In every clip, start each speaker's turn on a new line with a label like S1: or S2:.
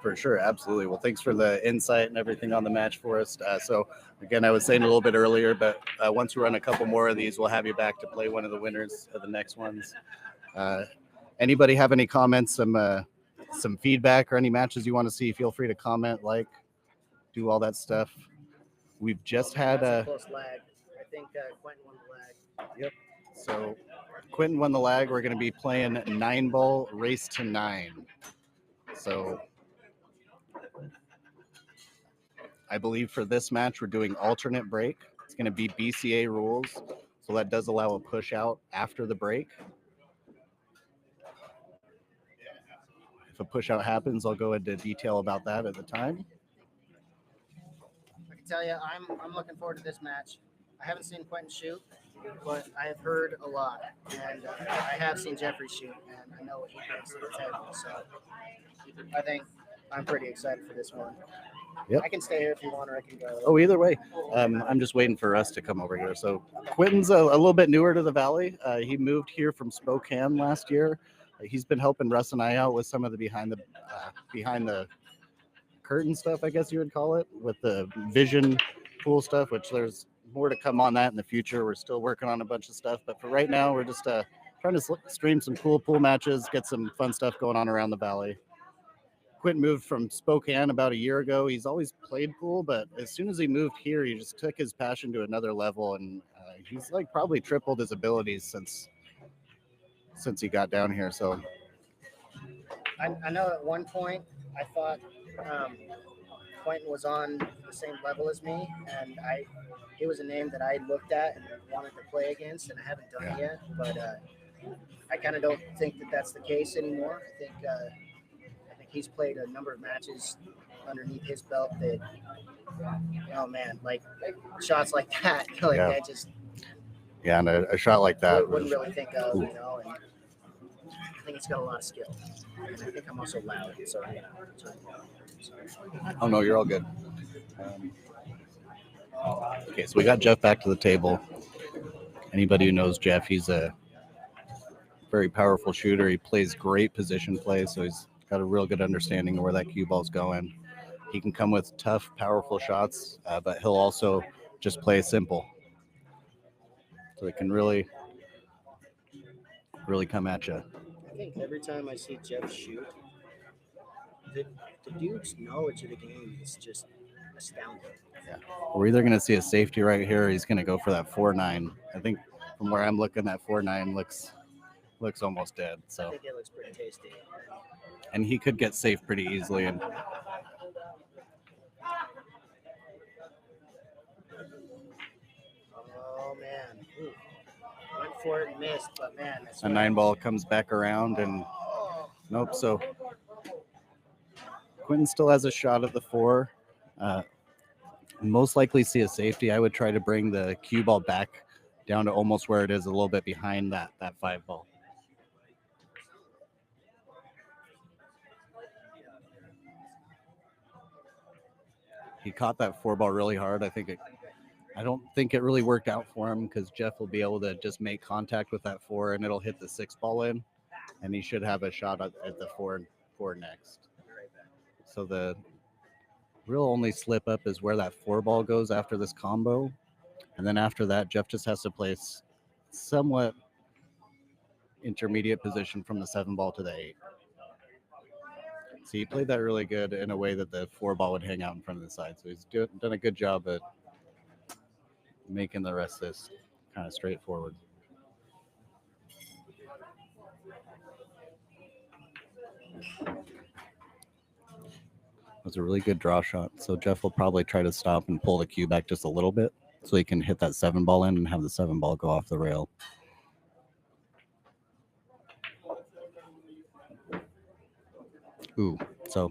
S1: For sure, absolutely. Well, thanks for the insight and everything on the match for us. So, again, I was saying a little bit earlier, but once we run a couple more of these, we'll have you back to play one of the winners of the next ones. Uh, Anybody have any comments, some feedback, or any matches you want to see? Feel free to comment, do all that stuff. We've just had
S2: a close lag. I think Quentyn won the lag.
S1: Yep. So Quentyn won the lag. We're going to be playing 9-ball race to 9. So I believe for this match, we're doing alternate break. It's going to be BCA rules. So that does allow a push out after the break. If a push out happens, I'll go into detail about that at the time.
S2: I can tell you, I'm looking forward to this match. I haven't seen Quentyn shoot, but I have heard a lot. And I have seen Jeffrey shoot, and I know what he brings to the table. So I think I'm pretty excited for this one.
S1: Yep.
S2: I can stay here if you want, or I can go.
S1: Oh, either way. I'm just waiting for us to come over here. So Quentyn's a little bit newer to the Valley. He moved here from Spokane last year. He's been helping Russ and I out with some of the behind the curtain stuff, I guess you would call it, with the ViZion pool stuff, which there's more to come on that in the future. We're still working on a bunch of stuff, but for right now, we're just trying to stream some cool pool matches, get some fun stuff going on around the Valley. Quentyn moved from Spokane about a year ago. He's always played pool, but as soon as he moved here, he just took his passion to another level, and he's probably tripled his abilities since he got down here. So
S2: I know at one point I thought Quentyn was on the same level as me, and it was a name that I looked at and wanted to play against, and I haven't done it yet. But I kind of don't think that that's the case anymore. I think he's played a number of matches underneath his belt that, oh man, shots like that, I just
S1: and a shot like that
S2: wouldn't really think of, and I think he's got a lot of skill. And I think I'm also loud, so I'm gonna turn it down.
S1: Oh no, you're all good. Okay, so we got Jeff back to the table. Anybody who knows Jeff, he's a very powerful shooter. He plays great position play, so he's got a real good understanding of where that cue ball's going. He can come with tough, powerful shots, but he'll also just play simple. So it can really come at you.
S2: I think every time I see Jeff shoot, the dude's knowledge of the game is just astounding.
S1: Yeah, we're either going to see a safety right here, or he's going to go for that 4-9. I think from where I'm looking, that 4-9 looks almost dead. So
S2: I think it looks pretty tasty.
S1: And he could get safe pretty easily. And
S2: oh man, went for it and missed, but man, that's
S1: a 9-ball comes back around and nope. So Quentyn still has a shot at the 4. Most likely see a safety. I would try to bring the cue ball back down to almost where it is, a little bit behind that 5-ball. He caught that 4-ball really hard. I don't think it really worked out for him, because Jeff will be able to just make contact with that 4 and it'll hit the 6-ball in, and he should have a shot at the 4 next. So the real only slip up is where that 4-ball goes after this combo, and then after that, Jeff just has to place somewhat intermediate position from the 7-ball to the 8. So he played that really good in a way that the 4-ball would hang out in front of the side. So he's done a good job at making the rest of this kind of straightforward. It was a really good draw shot. So Jeff will probably try to stop and pull the cue back just a little bit so he can hit that 7-ball in and have the 7-ball go off the rail. Ooh, so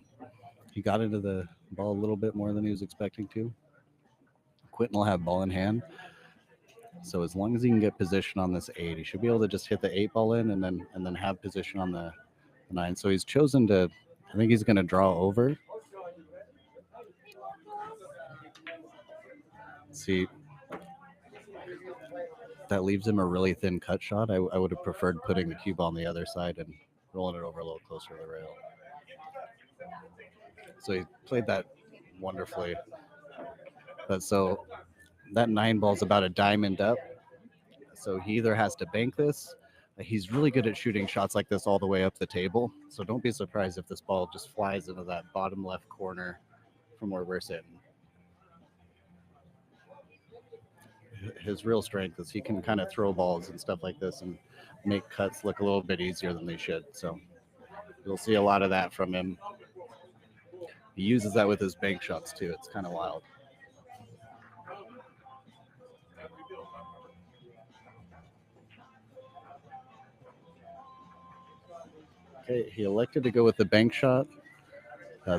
S1: he got into the ball a little bit more than he was expecting to. Quentyn will have ball in hand. So as long as he can get position on this 8, he should be able to just hit the 8-ball in and then have position on the 9. So he's chosen to, I think he's going to draw over. See, that leaves him a really thin cut shot. I would have preferred putting the cue ball on the other side and rolling it over a little closer to the rail. So he played that wonderfully. But so that 9 ball is about a diamond up. So he either has to bank this. He's really good at shooting shots like this all the way up the table. So don't be surprised if this ball just flies into that bottom left corner from where we're sitting. His real strength is he can kind of throw balls and stuff like this and make cuts look a little bit easier than they should. So you'll see a lot of that from him. He uses that with his bank shots too. It's kind of wild. Okay, he elected to go with the bank shot.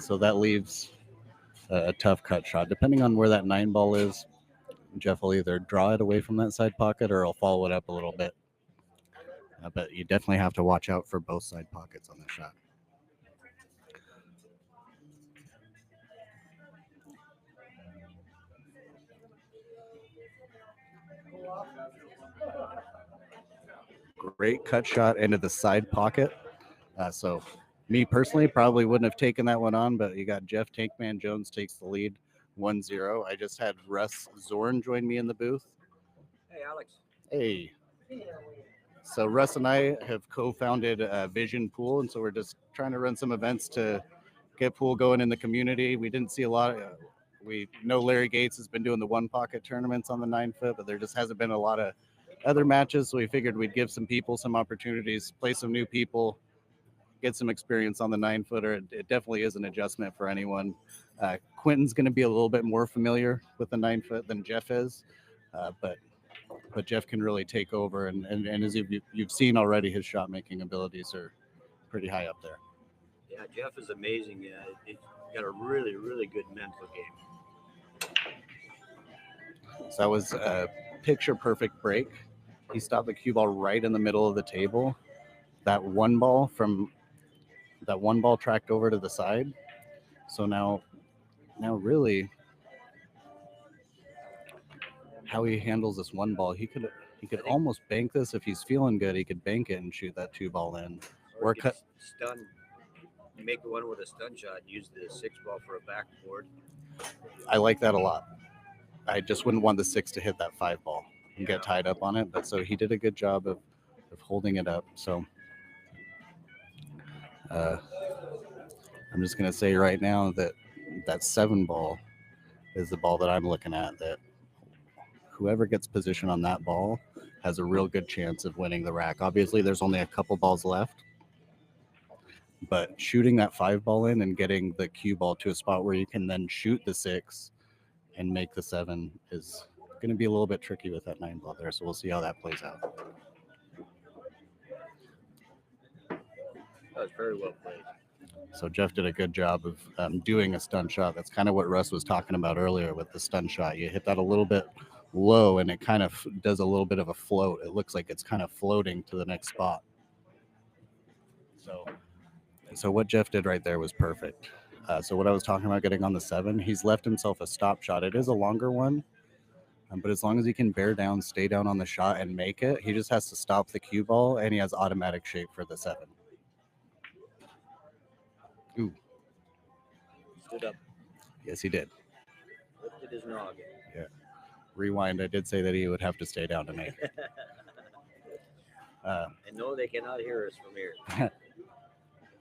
S1: So that leaves a tough cut shot. Depending on where that 9 ball is, Jeff will either draw it away from that side pocket or he'll follow it up a little bit. But you definitely have to watch out for both side pockets on the shot. Great cut shot into the side pocket. So me personally probably wouldn't have taken that one on, but you got Jeff Tankman Jones takes the lead 1-0. I just had Russ Zorn join me in the booth.
S3: Hey, Alex.
S1: Hey. So Russ and I have co-founded ViZion Pool, and so we're just trying to run some events to get pool going in the community. We didn't see a lot of, we know Larry Gates has been doing the 1 pocket tournaments on the 9 foot, but there just hasn't been a lot of other matches. So we figured we'd give some people some opportunities, play some new people, get some experience on the 9 footer. It definitely is an adjustment for anyone. Quentyn's going to be a little bit more familiar with the 9 foot than Jeff is, but Jeff can really take over. And as you've seen already, his shot making abilities are pretty high up there.
S3: Yeah, Jeff is amazing. Yeah, he's got a really, really good mental game.
S1: So that was a picture perfect break. He stopped the cue ball right in the middle of the table. That 1 ball tracked over to the side. So now really how he handles this 1 ball, he could almost bank this if he's feeling good. He could bank it and shoot that 2 ball in.
S3: Or cut stun, make one with a stun shot. Use the 6 ball for a backboard.
S1: I like that a lot. I just wouldn't want the 6 to hit that 5 ball and get tied up on it. But so he did a good job of holding it up. So I'm just gonna say right now that 7 ball is the ball that I'm looking at. That whoever gets position on that ball has a real good chance of winning the rack. Obviously, there's only a couple balls left, but shooting that 5 ball in and getting the cue ball to a spot where you can then shoot the 6 and make the 7 is going to be a little bit tricky with that 9 ball there. So we'll see how that plays out.
S3: That was very well played.
S1: So Jeff did a good job of doing a stun shot. That's kind of what Russ was talking about earlier with the stun shot. You hit that a little bit low and it kind of does a little bit of a float. It looks like it's kind of floating to the next spot. So what Jeff did right there was perfect. So what I was talking about getting on the 7, he's left himself a stop shot. It is a longer one, but as long as he can bear down, stay down on the shot and make it, he just has to stop the cue ball and he has automatic shape for the 7. Ooh.
S3: Stood up.
S1: Yes, he did.
S3: Lifted his noggin.
S1: Yeah. Rewind. I did say that he would have to stay down to make it.
S3: And no, they cannot hear us from here.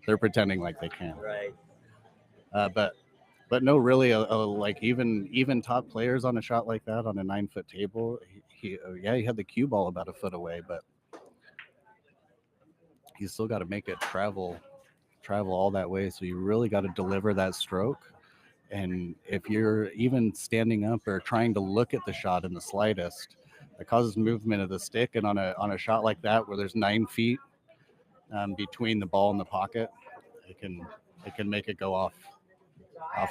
S1: They're pretending like they can.
S3: Right.
S1: But no, really, like even top players on a shot like that on a 9-foot table, he had the cue ball about a foot away, but you still got to make it travel all that way. So you really got to deliver that stroke. And if you're even standing up or trying to look at the shot in the slightest, it causes movement of the stick. And on a shot like that, where there's 9 feet between the ball and the pocket, it can make it go off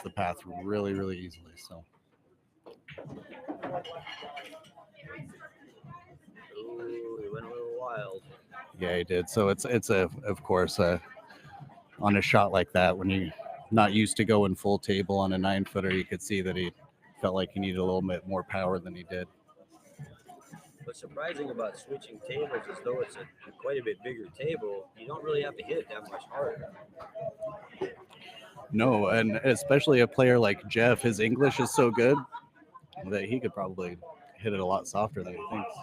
S1: the path really, really easily. So.
S3: Ooh, he went a little wild.
S1: Yeah, he did. So it's of course on a shot like that, when you're not used to going full table on a 9-footer, you could see that he felt like he needed a little bit more power than he did.
S3: What's surprising about switching tables is though it's quite a bit bigger table, you don't really have to hit it that much harder.
S1: No, and especially a player like Jeff, his English is so good that he could probably hit it a lot softer than he thinks.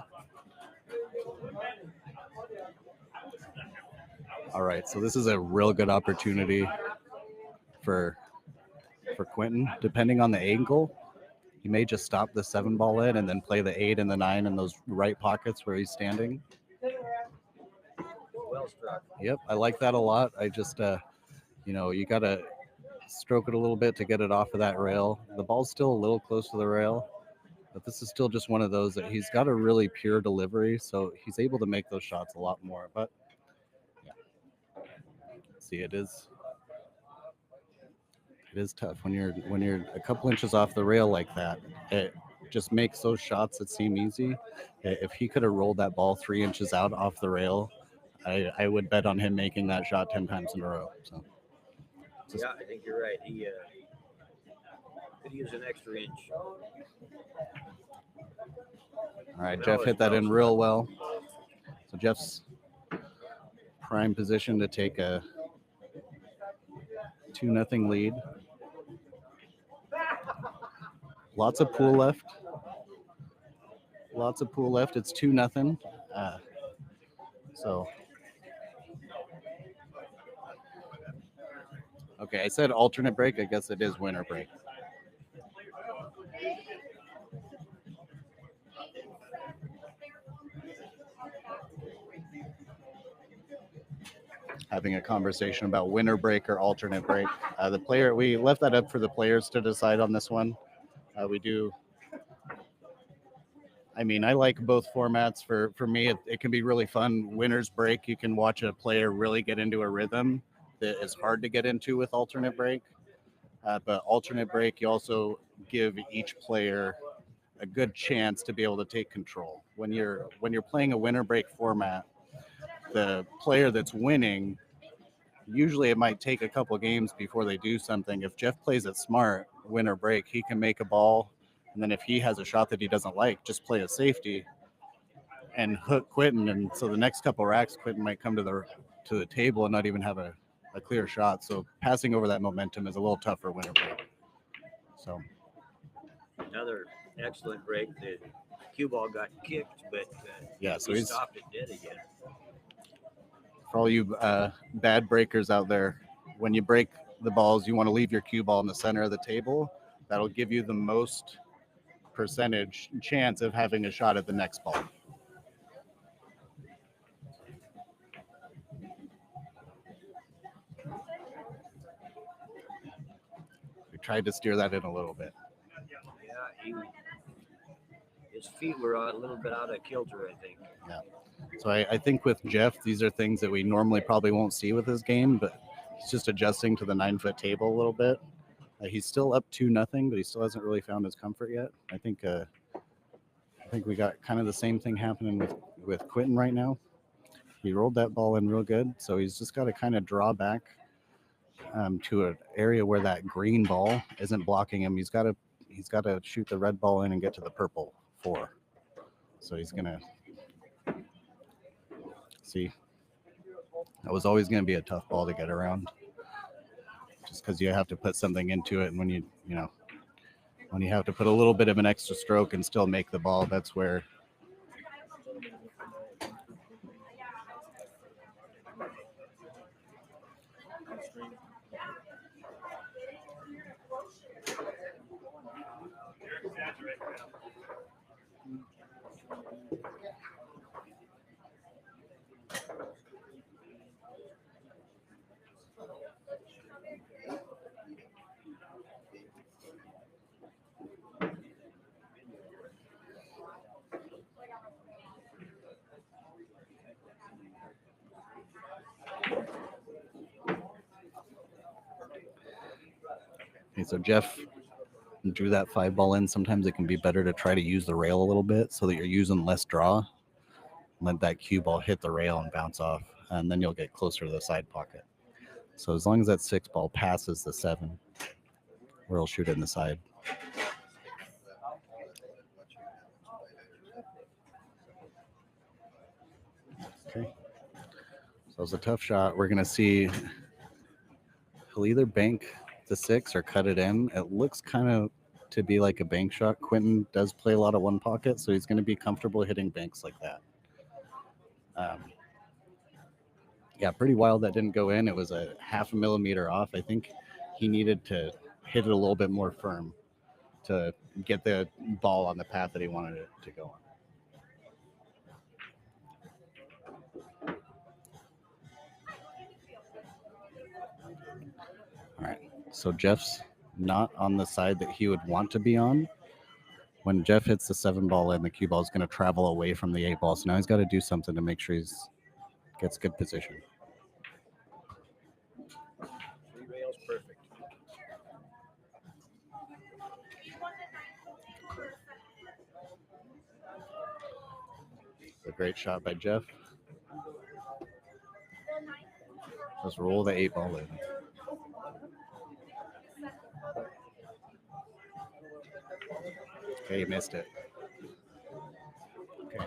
S1: All right, so this is a real good opportunity for Quentyn. Depending on the angle, he may just stop the 7 ball in and then play the 8 and the 9 in those right pockets where he's standing.
S3: Well struck.
S1: Yep, I like that a lot. I just, you got to stroke it a little bit to get it off of that rail. The ball's still a little close to the rail, but this is still just one of those that he's got a really pure delivery, so he's able to make those shots a lot more. But yeah, see, it is tough when you're a couple inches off the rail like that. It just makes those shots that seem easy. If he could have rolled that ball 3 inches out off the rail, I would bet on him making that shot 10 times in a row. So
S3: Yeah, I think you're right. He could use an extra inch.
S1: all right, Jeff hit that in real well. So Jeff's prime position to take a 2-0 lead. Lots of pool left. It's 2-0. So, okay, I said alternate break. I guess it is winner break. Having a conversation about winner break or alternate break. We left that up for the players to decide on this one. We do. I mean, I like both formats. For me, it can be really fun. Winner's break, you can watch a player really get into a rhythm that is hard to get into with alternate break. But alternate break, you also give each player a good chance to be able to take control. When you're playing a winner break format, the player that's winning, usually it might take a couple games before they do something. If Jeff plays it smart, winner break, he can make a ball. And then if he has a shot that he doesn't like, just play a safety and hook Quentyn. And so the next couple racks, Quentyn might come to the table and not even have a clear shot. So passing over that momentum is a little tough for winner break. So
S3: Another excellent break. The cue ball got kicked, but
S1: yeah, so
S3: he
S1: he's
S3: stopped it dead again.
S1: For all you bad breakers out there, when you break the balls, you want to leave your cue ball in the center of the table. That'll give you the most percentage chance of having a shot at the next ball. We tried to steer that in a little bit.
S3: Yeah, his feet were a little bit out of kilter, I think.
S1: Yeah. So I think with Jeff, these are things that we normally probably won't see with his game, but he's just adjusting to the 9-foot table a little bit. He's still up 2-0, but he still hasn't really found his comfort yet. I think we got kind of the same thing happening with Quentyn right now. He rolled that ball in real good, so he's just got to kind of draw back to an area where that green ball isn't blocking him. He's got to shoot the red ball in and get to the purple 4. So he's gonna see. That was always going to be a tough ball to get around, just because you have to put something into it, and when you have to put a little bit of an extra stroke and still make the ball, that's where. Okay, so Jeff drew that 5 ball in. Sometimes it can be better to try to use the rail a little bit so that you're using less draw. Let that cue ball hit the rail and bounce off, and then you'll get closer to the side pocket. So as long as that 6 ball passes the 7, we'll shoot it in the side. Okay. So it's a tough shot. We're going to see he'll either bank the 6 or cut it in. It looks kind of to be like a bank shot. Quentyn does play a lot of one pocket, so he's going to be comfortable hitting banks like that. Yeah, pretty wild that didn't go in. It was a half a millimeter off. I think he needed to hit it a little bit more firm to get the ball on the path that he wanted it to go on. All right, so Jeff's not on the side that he would want to be on. When Jeff hits the 7 ball in, the cue ball is going to travel away from the 8 ball. So now he's got to do something to make sure he gets good position.
S3: 3 rails, perfect.
S1: A great shot by Jeff. Just roll the 8 ball in. Okay, he missed it. Okay.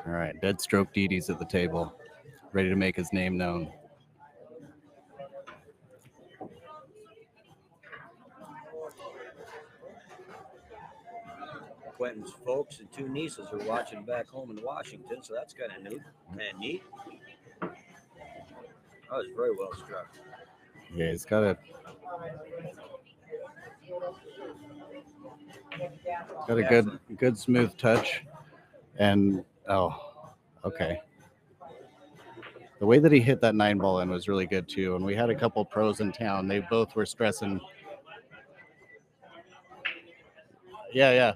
S1: All right, dead stroke Deady's at the table, ready to make his name known.
S3: Quentyn's folks and 2 nieces are watching back home in Washington, so that's kind of neat. That was very well struck.
S1: Yeah, he's got a good smooth touch, and okay. The way that he hit that 9 ball in was really good too. And we had a couple pros in town. They both were stressing. Yeah.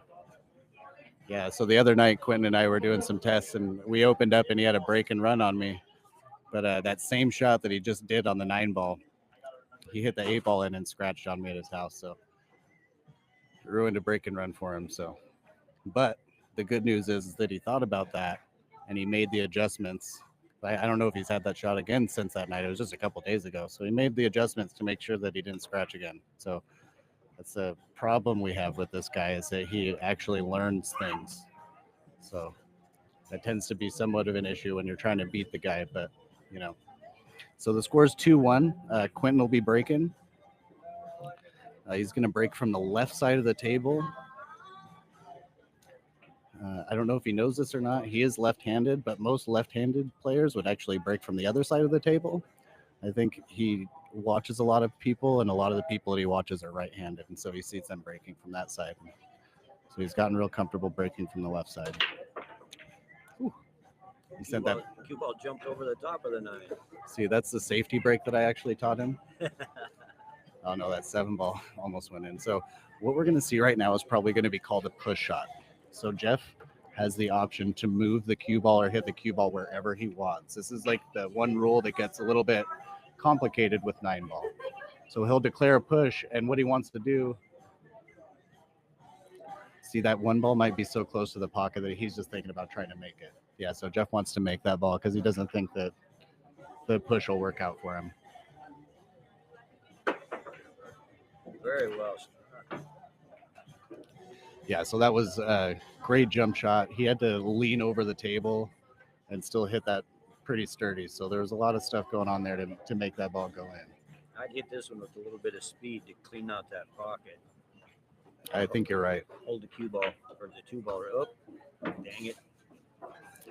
S1: So the other night, Quentyn and I were doing some tests, and we opened up, and he had a break and run on me. But that same shot that he just did on the 9 ball, he hit the 8 ball in and scratched on me at his house. So ruined a break and run for him. So, but the good news is that he thought about that and he made the adjustments. I don't know if he's had that shot again since that night. It was just a couple days ago. So he made the adjustments to make sure that he didn't scratch again. So that's a problem we have with this guy, is that he actually learns things. So that tends to be somewhat of an issue when you're trying to beat the guy, but So the score is 2-1. Quentyn will be breaking. He's going to break from the left side of the table. I don't know if he knows this or not. He is left-handed, but most left-handed players would actually break from the other side of the table. I think he watches a lot of people, and a lot of the people that he watches are right-handed, and so he sees them breaking from that side. So he's gotten real comfortable breaking from the left side. Whew. He sent that.
S3: Cue ball jumped over the top of the 9.
S1: See, that's the safety break that I actually taught him. Oh no, that 7 ball almost went in. So what we're going to see right now is probably going to be called a push shot. So Jeff has the option to move the cue ball or hit the cue ball wherever he wants. This is like the one rule that gets a little bit complicated with 9 ball. So he'll declare a push, and what he wants to do, see, that 1 ball might be so close to the pocket that he's just thinking about trying to make it. Yeah, so Jeff wants to make that ball because he doesn't think that the push will work out for him.
S3: Very well.
S1: Yeah, so that was a great jump shot. He had to lean over the table and still hit that pretty sturdy. So there was a lot of stuff going on there to make that ball go in.
S3: I'd hit this one with a little bit of speed to clean out that pocket.
S1: I think you're right.
S3: Hold the cue ball or the 2 ball. Oh, dang it.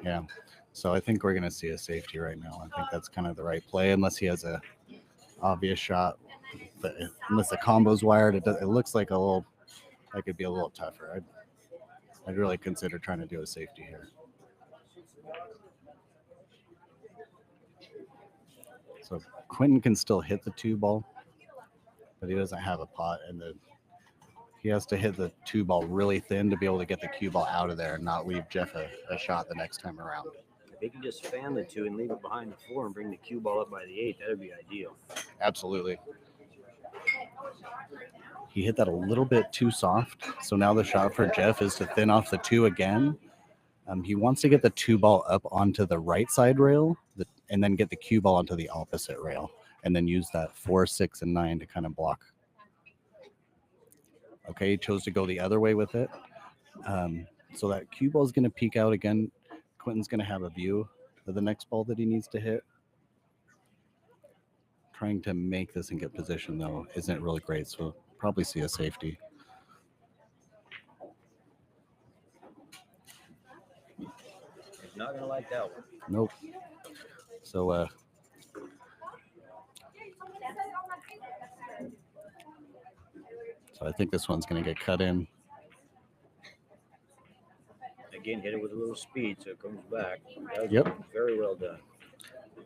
S1: Yeah. So I think we're going to see a safety right now. I think that's kind of the right play, unless he has a obvious shot. But unless the combo's wired, it looks like that could be a little tougher. I'd really consider trying to do a safety here. So Quentyn can still hit the 2 ball, but he doesn't have a pot, and he has to hit the 2 ball really thin to be able to get the cue ball out of there and not leave Jeff a shot the next time around.
S3: If he can just fan the 2 and leave it behind the 4 and bring the cue ball up by the 8, that would be ideal.
S1: Absolutely. He hit that a little bit too soft, so now the shot for Jeff is to thin off the 2 again. He wants to get the 2 ball up onto the right side rail and then get the cue ball onto the opposite rail, and then use that 4, 6, and 9 to kind of block. Okay, he chose to go the other way with it. So that cue ball is going to peek out again. Quentyn's going to have a view of the next ball that he needs to hit. trying to make this and get position, though, isn't really great. So we'll probably see a safety.
S3: He's not going to like that one.
S1: Nope. So I think this one's going to get cut in.
S3: Again, hit it with a little speed, so it comes back. That was
S1: Yep.
S3: very well done.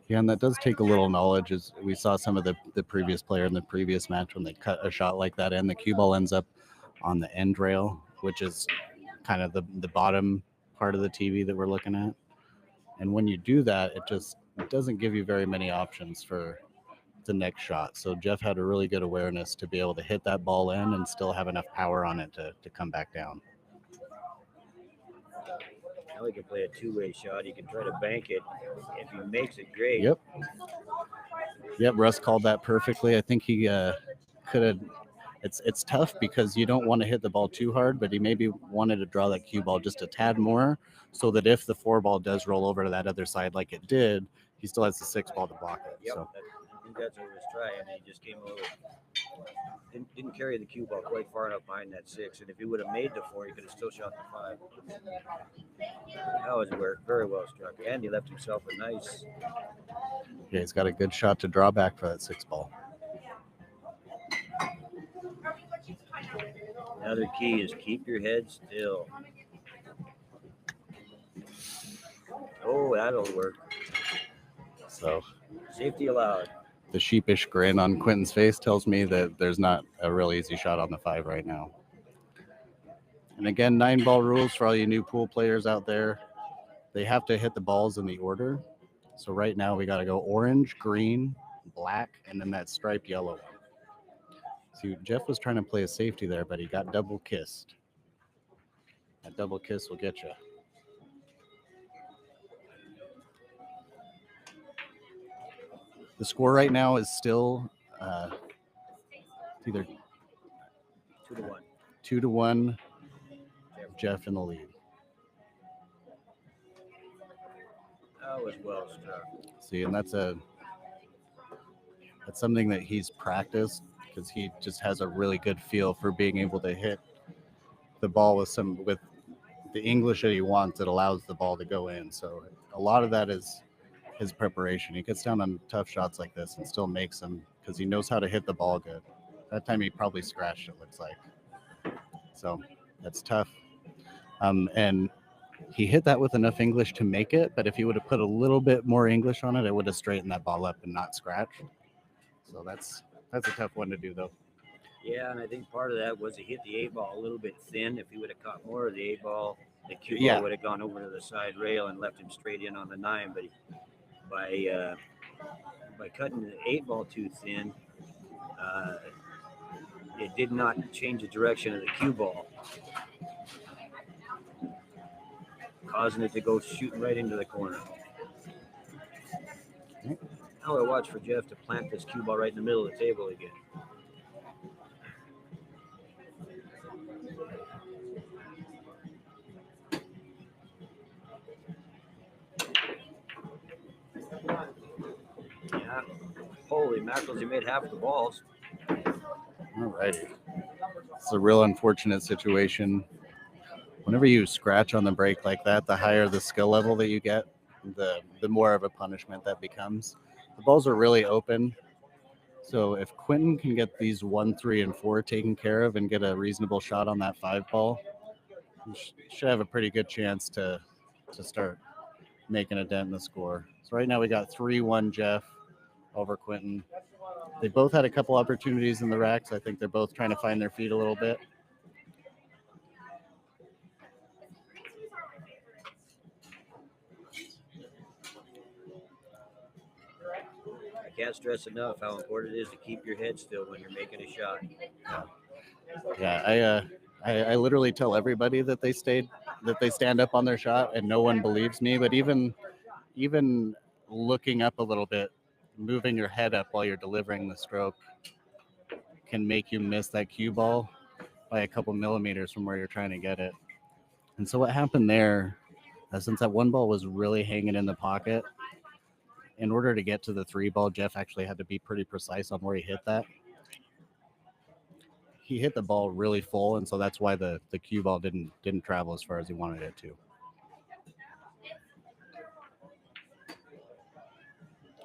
S1: Yeah, and that does take a little knowledge. As we saw some of the previous player in the previous match when they cut a shot like that, and the cue ball ends up on the end rail, which is kind of the bottom part of the TV that we're looking at. And when you do that, it doesn't give you very many options for the next shot. So Jeff had a really good awareness to be able to hit that ball in and still have enough power on it to come back down.
S3: Now he can play a two-way shot. He can try to bank it. If he makes it, great.
S1: Yep, Russ called that perfectly. I think he could have. It's tough because you don't want to hit the ball too hard, but he maybe wanted to draw that cue ball just a tad more so that if the 4 ball does roll over to that other side like it did, he still has the 6 ball to block it.
S3: Yep,
S1: So
S3: I think that's what he was trying. And he just came a little. Didn't carry the cue ball quite far enough behind that 6. And if he would have made the 4, he could have still shot the 5. That was very well struck. And he left himself a nice.
S1: yeah, he's got a good shot to draw back for that 6 ball.
S3: Another key is keep your head still. Oh, that'll work.
S1: So
S3: Safety allowed.
S1: the sheepish grin on Quentin's face tells me that there's not a real easy shot on the 5 right now. And again, 9 ball rules for all you new pool players out there. They have to hit the balls in the order. So right now we got to go orange, green, black, and then that striped yellow one. See, Jeff was trying to play a safety there, but he got double kissed. That double kiss will get you. The score right now is still either
S3: 2-1.
S1: 2-1, Jeff in the lead.
S3: That was well struck.
S1: See, and that's something that he's practiced because he just has a really good feel for being able to hit the ball with the English that he wants. It allows the ball to go in. So a lot of that is his preparation. He gets down on tough shots like this and still makes them because he knows how to hit the ball good. That time he probably scratched, it looks like. So that's tough. And he hit that with enough English to make it, but if he would have put a little bit more English on it, it would have straightened that ball up and not scratched. So that's a tough one to do, though.
S3: Yeah, and I think part of that was he hit the 8 ball a little bit thin. If he would have caught more of the 8 ball, the cue ball would have gone over to the side rail and left him straight in on the 9. But by cutting the 8 ball too thin, it did not change the direction of the cue ball, causing it to go shooting right into the corner. Now I watch for Jeff to plant this cue ball right in the middle of the table again. Yeah. Holy mackerels, he made half the balls.
S1: All righty. It's a real unfortunate situation. Whenever you scratch on the break like that, the higher the skill level that you get, the more of a punishment that becomes. The balls are really open. So if Quentyn can get these 1, 3, and 4 taken care of and get a reasonable shot on that 5 ball, he should have a pretty good chance to start making a dent in the score. So right now we got 3-1 Jeff over Quentyn. They both had a couple opportunities in the racks. I think they're both trying to find their feet a little bit.
S3: I can't stress enough how important it is to keep your head still when you're making a shot.
S1: Yeah, I literally tell everybody that they stand up on their shot, and no one believes me. But even looking up a little bit, moving your head up while you're delivering the stroke can make you miss that cue ball by a couple millimeters from where you're trying to get it. And so what happened there, since that 1 ball was really hanging in the pocket, in order to get to the 3 ball, Jeff actually had to be pretty precise on where he hit that. He hit the ball really full, and so that's why the cue ball didn't travel as far as he wanted it to.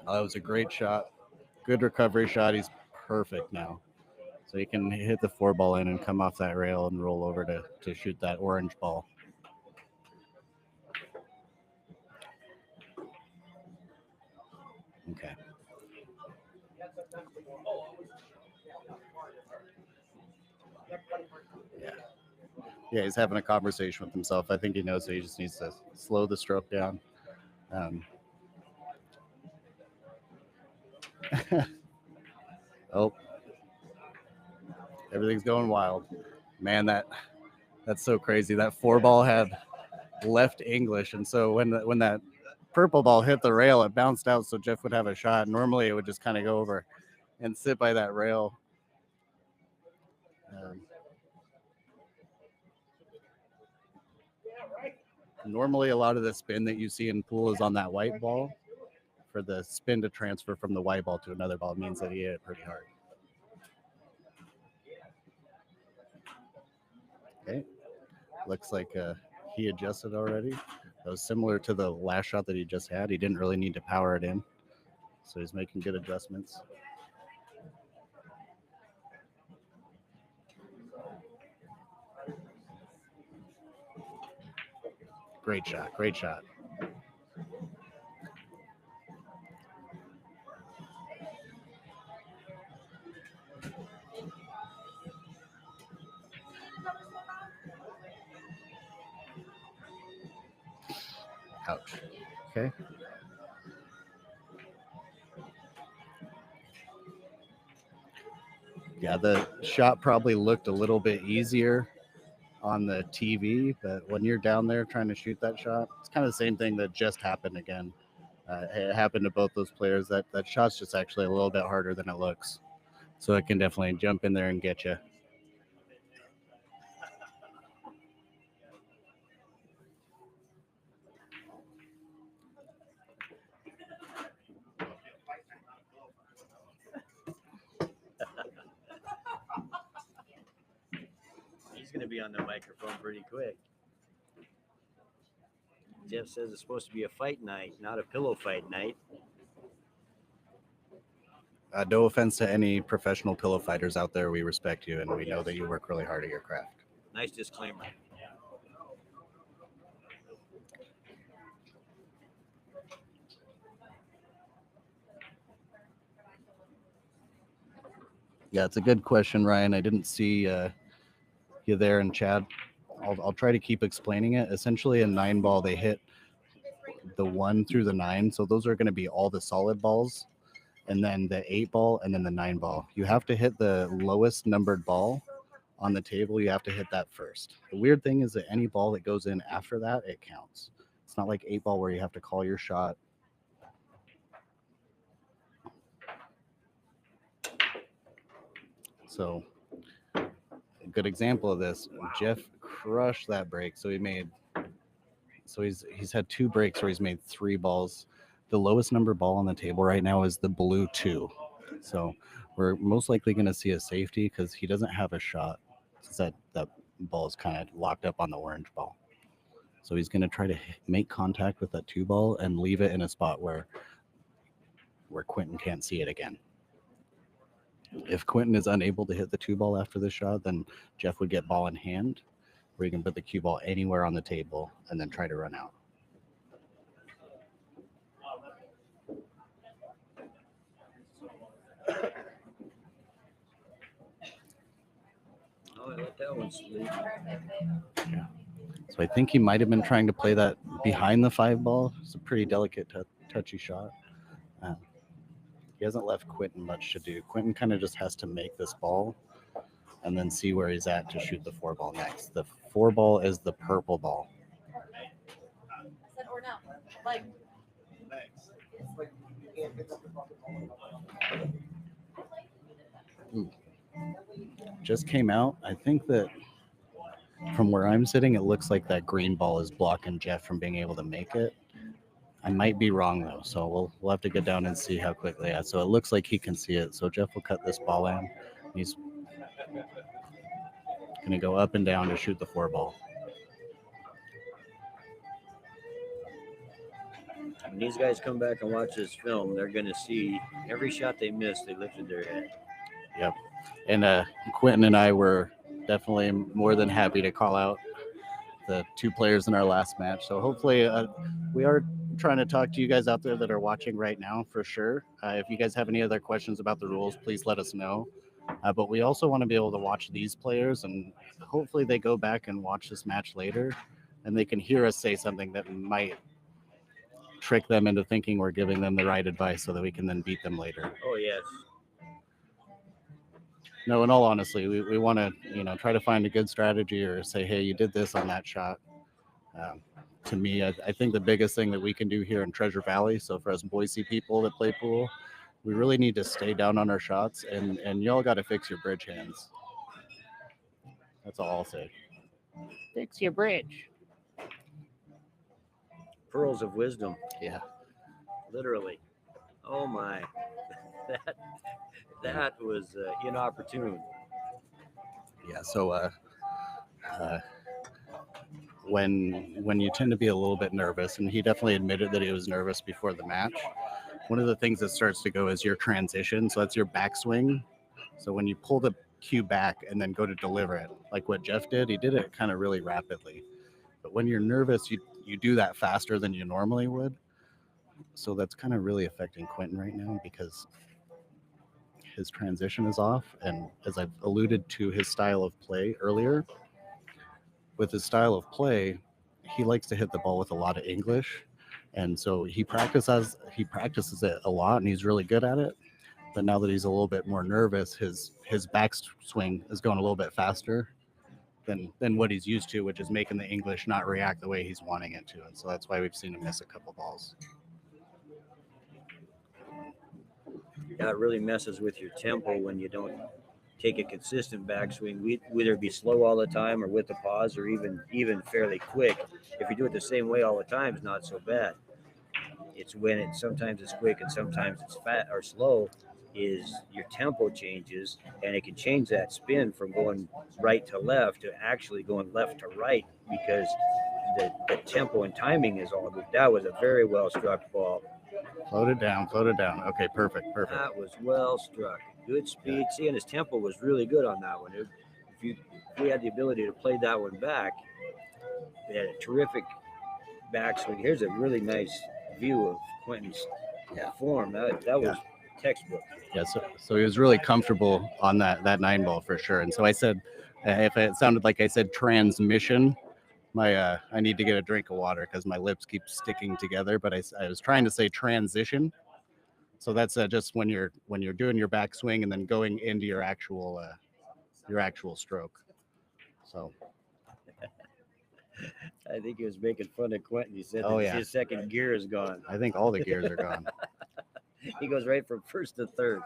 S1: Oh, that was a great shot. Good recovery shot. He's perfect now. So he can hit the 4 ball in and come off that rail and roll over to shoot that orange ball. Okay. Yeah, he's having a conversation with himself. I think he knows that he just needs to slow the stroke down. Oh, everything's going wild. Man, that's so crazy. That 4 ball had left English, and so when that purple ball hit the rail, it bounced out, so Jeff would have a shot. Normally, it would just kind of go over and sit by that rail. Normally, a lot of the spin that you see in pool is on that white ball. For the spin to transfer from the white ball to another ball means that he hit it pretty hard. Okay, looks like he adjusted already. That was similar to the last shot that he just had. He didn't really need to power it in, so he's making good adjustments. Great shot, great shot. Ouch. Okay. Yeah, the shot probably looked a little bit easier on the TV, but when you're down there trying to shoot that shot, it's kind of the same thing that just happened again. It happened to both those players. That shot's just actually a little bit harder than it looks. So it can definitely jump in there and get you.
S3: He's going to be on the microphone pretty quick. Jeff says it's supposed to be a fight night, not a pillow fight night.
S1: No offense to any professional pillow fighters out there. We respect you, and we know that you work really hard at your craft.
S3: Nice disclaimer.
S1: Yeah, it's a good question, Ryan. I didn't see you there in chat. I'll try to keep explaining it. Essentially, a 9 ball, they hit the 1 through the 9. So those are going to be all the solid balls, and then the 8 ball, and then the 9 ball. You have to hit the lowest numbered ball on the table. You have to hit that first. The weird thing is that any ball that goes in after that, it counts. It's not like 8 ball where you have to call your shot. So a good example of this, Jeff crushed that break. So he's had 2 breaks where he's made 3 balls. The lowest number ball on the table right now is the blue 2. So we're most likely going to see a safety because he doesn't have a shot. Since that ball is kind of locked up on the orange ball. So he's going to try to make contact with that 2 ball and leave it in a spot where Quentyn can't see it again. If Quentyn is unable to hit the 2 ball after the shot, then Jeff would get ball in hand, where he can put the cue ball anywhere on the table and then try to run out.
S3: Oh, I let that one sleep.
S1: Yeah. So I think he might have been trying to play that behind the 5 ball. It's a pretty delicate, touchy shot. He hasn't left Quentyn much to do. Quentyn kind of just has to make this ball and then see where he's at to shoot the 4 ball next. The 4 ball is the purple ball. Ooh. Just came out. I think that from where I'm sitting, it looks like that green ball is blocking Jeff from being able to make it. I might be wrong though, so we'll have to get down and see how quickly. Yeah, so it looks like he can see it. So Jeff will cut this ball in. He's gonna go up and down to shoot the 4 ball.
S3: When these guys come back and watch this film, they're going to see every shot they missed, they lifted their head.
S1: Yep. And Quentyn and I were definitely more than happy to call out the 2 players in our last match. So hopefully we are trying to talk to you guys out there that are watching right now for sure. If you guys have any other questions about the rules, please let us know. But we also want to be able to watch these players, and hopefully they go back and watch this match later and they can hear us say something that might trick them into thinking we're giving them the right advice so that we can then beat them later.
S3: Oh, yes.
S1: No, in all honesty, we want to, try to find a good strategy or say, hey, you did this on that shot. To me, I think the biggest thing that we can do here in Treasure Valley, so for us Boise people that play pool, we really need to stay down on our shots, and y'all got to fix your bridge hands. That's all I'll say. Fix your bridge.
S3: Pearls of wisdom.
S1: Yeah.
S3: Literally. Oh, my. That was inopportune.
S1: Yeah, so when you tend to be a little bit nervous, and he definitely admitted that he was nervous before the match, one of the things that starts to go is your transition. So that's your backswing. So when you pull the cue back and then go to deliver it, like what Jeff did, he did it kind of really rapidly. But when you're nervous, you do that faster than you normally would. So that's kind of really affecting Quentyn right now because his transition is off. And as I've alluded to his style of play earlier, with his style of play, he likes to hit the ball with a lot of English. And so he practices it a lot, and he's really good at it. But now that he's a little bit more nervous, his backswing is going a little bit faster than what he's used to, which is making the English not react the way he's wanting it to. And so that's why we've seen him miss a couple balls.
S3: That really messes with your tempo when you don't take a consistent backswing. We either be slow all the time or with a pause or even fairly quick. If you do it the same way all the time, it's not so bad. It's when sometimes it's quick and sometimes it's fat or slow, is your tempo changes, and it can change that spin from going right to left to actually going left to right because the tempo and timing is all good. That was a very well struck ball.
S1: Float it down. Okay, perfect.
S3: That was well struck. Good speed. See, and his tempo was really good on that one. If we had the ability to play that one back, we had a terrific backswing. Here's a really nice view of Quentyn's form. That was textbook.
S1: Yeah, so he was really comfortable on that 9-ball for sure. And so I said, if it sounded like I said transmission, I need to get a drink of water because my lips keep sticking together. But I was trying to say transition. So that's just when you're doing your backswing and then going into your actual stroke. So
S3: I think he was making fun of Quentyn. He said his second gear is gone.
S1: I think all the gears are gone.
S3: He goes right from first to third.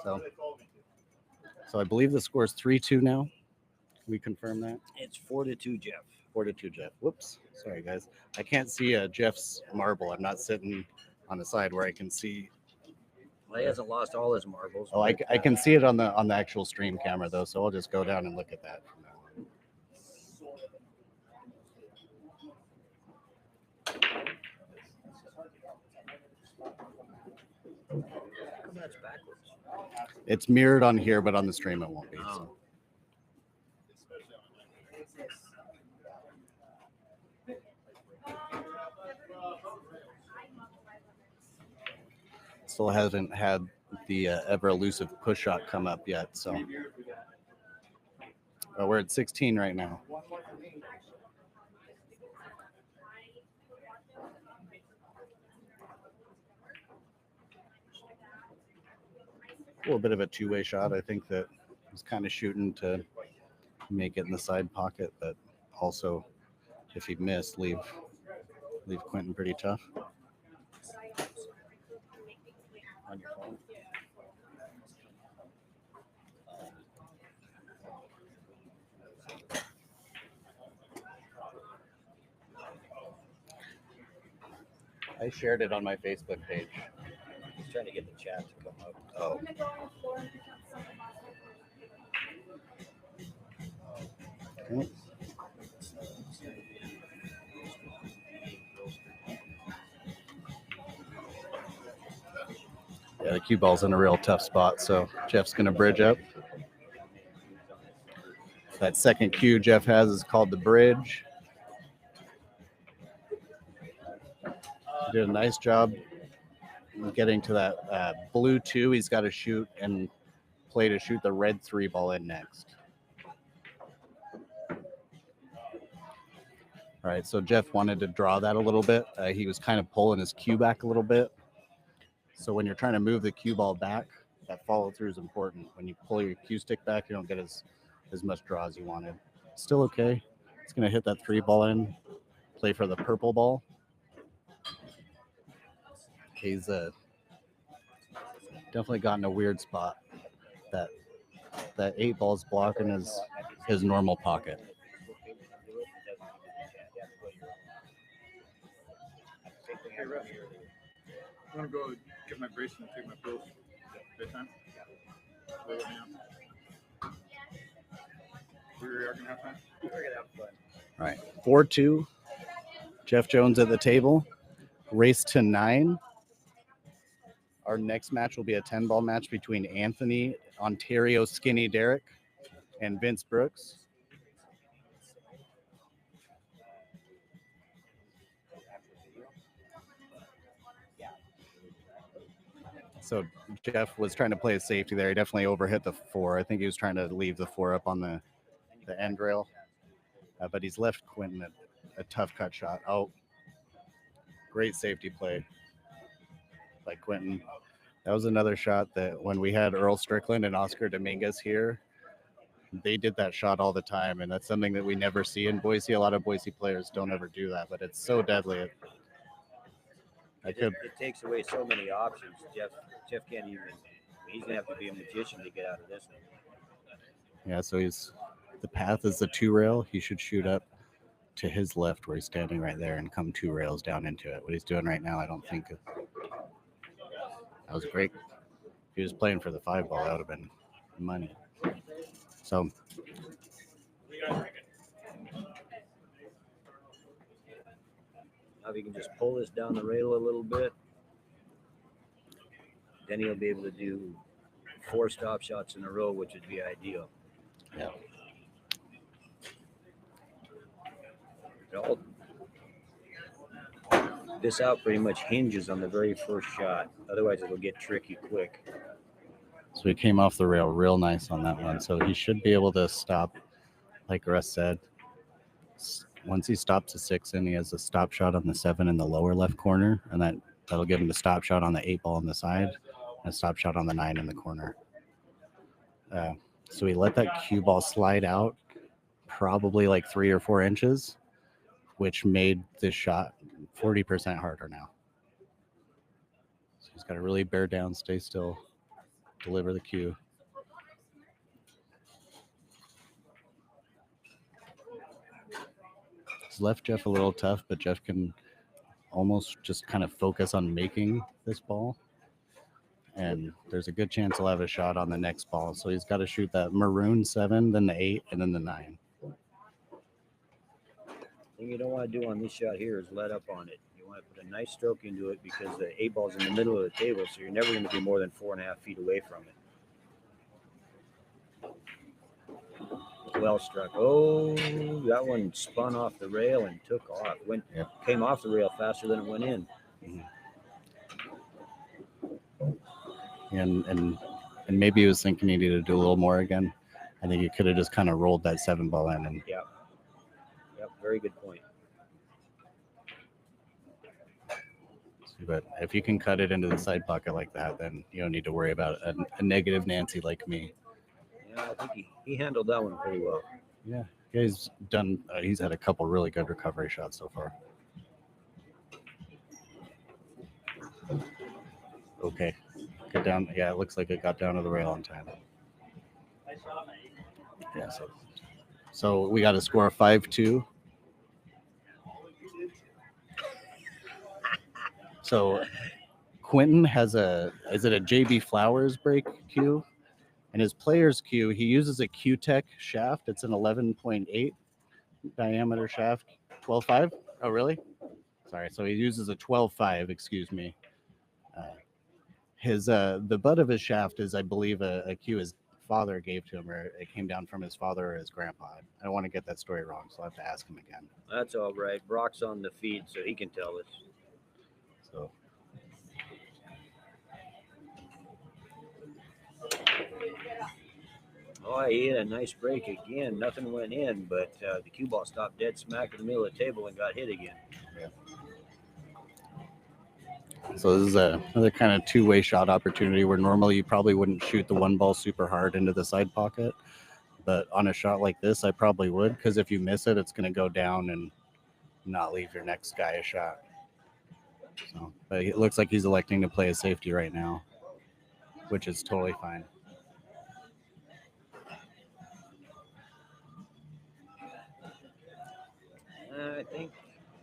S1: So I believe the score is 3-2 now. Can we confirm that?
S3: It's 4-2, Jeff.
S1: 4-2, Jeff. Whoops. Sorry, guys. I can't see Jeff's marble. I'm not sitting on the side where I can see.
S3: Well, he hasn't lost all his marbles.
S1: Oh, I can see it on the actual stream camera though, so I'll just go down and look at that from now on.
S3: That's backwards.
S1: It's mirrored on here, but on the stream it won't be.
S3: Oh.
S1: So. Still hasn't had the ever elusive push shot come up yet. So we're at 16 right now. A little bit of a two-way shot. I think that was kind of shooting to make it in the side pocket, but also if he missed, leave Quentyn pretty tough. On your phone. I shared it on my Facebook page.
S3: He's trying to get the chat to come up.
S1: Oh. Okay. Yeah, the cue ball's in a real tough spot, so Jeff's going to bridge up. That second cue Jeff has is called the bridge. He did a nice job getting to that blue 2. He's got to shoot and play to shoot the red 3 ball in next. All right, so Jeff wanted to draw that a little bit. He was kind of pulling his cue back a little bit. So when you're trying to move the cue ball back, that follow through is important. When you pull your cue stick back, you don't get as much draw as you wanted. Still okay. It's going to hit that 3 ball in, play for the purple ball. He's definitely gotten a weird spot. That 8 ball's blocking his normal pocket.
S4: I'm gonna go get my bracelet and take my pills. Bedtime. We're gonna have fun.
S1: All right, 4-2. Jeff Jones at the table. Race to 9. Our next match will be a 10-ball match between Anthony Ontario Skinny Derrick and Vince Brooks. So Jeff was trying to play a safety there. He definitely overhit the 4. I think he was trying to leave the 4 up on the end rail. But he's left Quentyn a tough cut shot. Oh, great safety play by Quentyn. That was another shot that when we had Earl Strickland and Oscar Dominguez here, they did that shot all the time. And that's something that we never see in Boise. A lot of Boise players don't ever do that, but it's so deadly.
S3: It takes away so many options. Jeff can't even. He's gonna have to be a magician to get out of this one.
S1: Yeah, so the path is the 2 rail. He should shoot up to his left where he's standing right there and come 2 rails down into it. What he's doing right now, I don't think that was great. If he was playing for the 5 ball, that would have been money. So
S3: Now if he can just pull this down the rail a little bit, then he'll be able to do 4 stop shots in a row, which would be ideal.
S1: yeah.
S3: This out pretty much hinges on the very first shot. Otherwise, it'll get tricky quick.
S1: So he came off the rail real nice on that one. So he should be able to stop, like Russ said. Once he stops a 6 in, he has a stop shot on the 7 in the lower left corner, and that'll give him the stop shot on the 8 ball on the side, and a stop shot on the 9 in the corner. So he let that cue ball slide out probably like 3 or 4 inches, which made this shot 40% harder now. So he's got to really bear down, stay still, deliver the cue. It's left Jeff a little tough, but Jeff can almost just kind of focus on making this ball. And there's a good chance he'll have a shot on the next ball. So he's got to shoot that maroon 7, then the 8, and then the 9.
S3: Thing you don't want to do on this shot here is let up on it. You want to put a nice stroke into it because the 8 ball's in the middle of the table, so you're never going to be more than 4.5 feet away from it. Well struck. Oh, that one spun off the rail and took off. Came off the rail faster than it went in.
S1: And maybe he was thinking he needed to do a little more again. I think he could have just kind of rolled that 7 ball in. And
S3: Yep, very good point.
S1: But if you can cut it into the side pocket like that, then you don't need to worry about a negative Nancy like me.
S3: Yeah, I think he handled that one pretty well.
S1: Yeah, he's done. He's had a couple really good recovery shots so far. Okay, get down. Yeah, it looks like it got down to the rail on time. Yeah, so we got to score a 5-2. So Quentyn has is it a JB Flowers break cue? And his player's cue, he uses a Q-Tech shaft. It's an 11.8 diameter shaft, 12.5. Oh, really? Sorry. So he uses a 12.5, excuse me. The butt of his shaft is, I believe, a cue his father gave to him, or it came down from his father or his grandpa. I don't want to get that story wrong, so I'll have to ask him again.
S3: That's all right. Brock's on the feed, so he can tell us.
S1: So
S3: Oh, he had a nice break again. Nothing went in, but the cue ball stopped dead smack in the middle of the table and got hit again.
S1: So this is another kind of two-way shot opportunity where normally you probably wouldn't shoot the one ball super hard into the side pocket. But on a shot like this, I probably would, because if you miss it, it's going to go down and not leave your next guy a shot. So, but it looks like he's electing to play a safety right now, which is totally fine.
S3: I think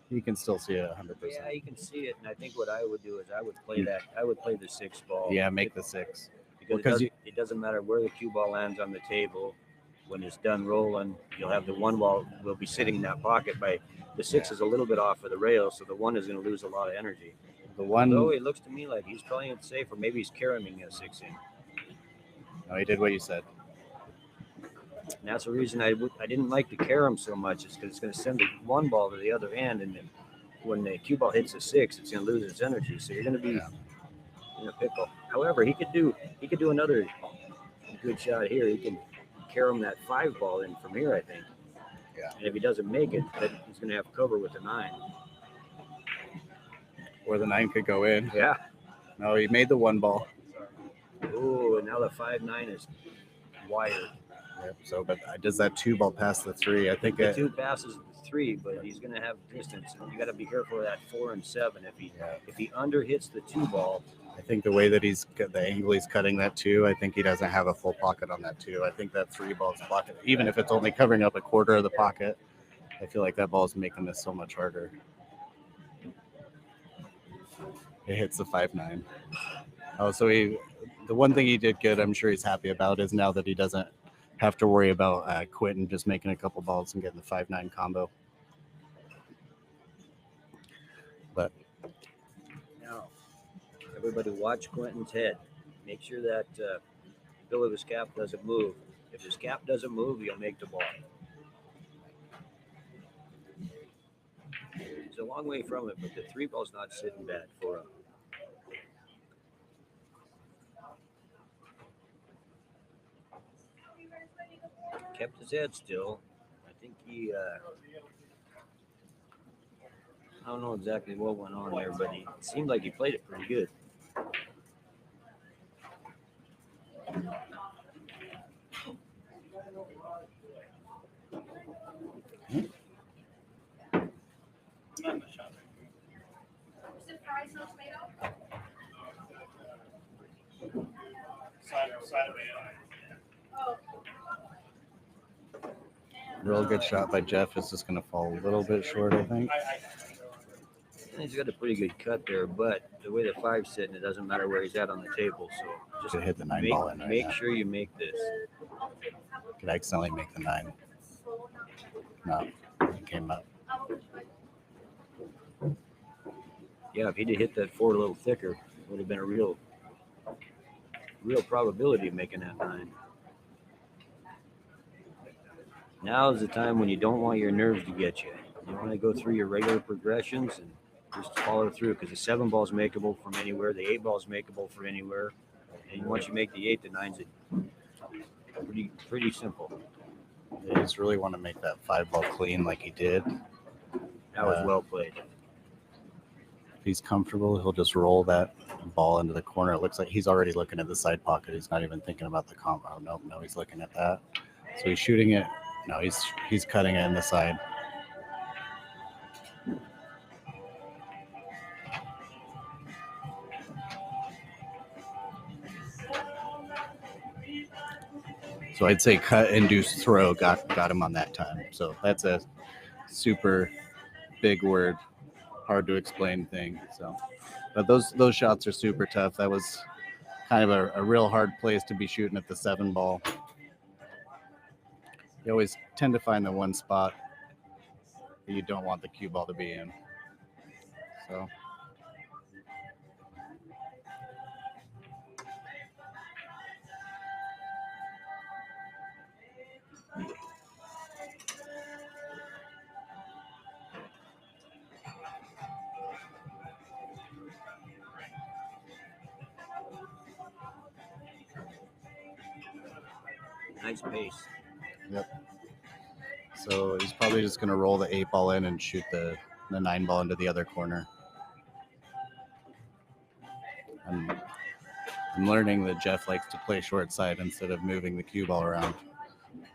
S1: You can still see it 100%.
S3: yeah, you can see it, and I think what I would do is I would play that. I would play the 6 ball.
S1: Yeah, make the 6.
S3: Because it doesn't matter where the cue ball lands on the table. When it's done rolling, you'll have the 1 ball will be sitting in that pocket. By the 6 is a little bit off of the rail, so the 1 is going to lose a lot of energy.
S1: The 1,
S3: though it looks to me like he's playing it safe, or maybe he's carrying a 6 in.
S1: No, he did what you said.
S3: And that's the reason I didn't like to carry him so much. Is because it's going to send the 1 ball to the other end, and then when the cue ball hits a 6, it's going to lose its energy. So you're going to be in a pickle. However, he could do another good shot here. He can carry him that 5 ball in from here, I think.
S1: Yeah.
S3: And if he doesn't make it, then he's going to have cover with the 9.
S1: Or the 9 could go in.
S3: Yeah.
S1: No, he made the 1 ball.
S3: Ooh, and now the 5-9 is wired.
S1: Yep. So, but does that 2 ball pass the 3? I think
S3: The 2 passes the 3, but he's going to have distance, and you got to be careful of that 4 and 7. If he under hits the 2 ball.
S1: I think the way that the angle he's cutting that 2, I think he doesn't have a full pocket on that 2. I think that 3 ball's pocket, even if it's only covering up a quarter of the pocket, I feel like that ball is making this so much harder. It hits the 5-9. Oh, so the one thing he did good, I'm sure he's happy about, is now that he doesn't have to worry about Quentyn just making a couple balls and getting the 5-9 combo. But
S3: now, everybody watch Quentyn's head. Make sure that bill of his cap doesn't move. If his cap doesn't move, he'll make the ball. He's a long way from it, but the 3 ball's not sitting bad for him. Kept his head still. I think he, I don't know exactly what went on there, but it seemed like he played it pretty good.
S1: real good shot by Jeff. It's just going to fall a little bit short, I think.
S3: And he's got a pretty good cut there, but the way the 5's sitting, it doesn't matter where he's at on the table. So just
S1: Could hit the 9 ball in right
S3: make
S1: now.
S3: sure you make this.
S1: Could accidentally make the 9. No, it came up.
S3: Yeah, if he'd have hit that 4 a little thicker, it would have been a real probability of making that 9. Now is the time when you don't want your nerves to get you. You want to go through your regular progressions and just follow through, because the 7 ball is makeable from anywhere, the 8 ball is makeable from anywhere, and once you make the 8, the 9's pretty simple.
S1: You just really want to make that 5 ball clean like he did.
S3: That was well played.
S1: If he's comfortable, he'll just roll that ball into the corner. It looks like he's already looking at the side pocket. He's not even thinking about the combo. No, he's looking at that. So he's shooting it. No, he's cutting it in the side. So I'd say cut, induce, throw got him on that time. So that's a super big word, hard to explain thing. So, But those shots are super tough. That was kind of a real hard place to be shooting at the 7 ball. You always tend to find the one spot that you don't want the cue ball to be in. So.
S3: Nice pace.
S1: Yep. So he's probably just going to roll the 8 ball in and shoot the 9 ball into the other corner. I'm learning that Jeff likes to play short side instead of moving the cue ball around.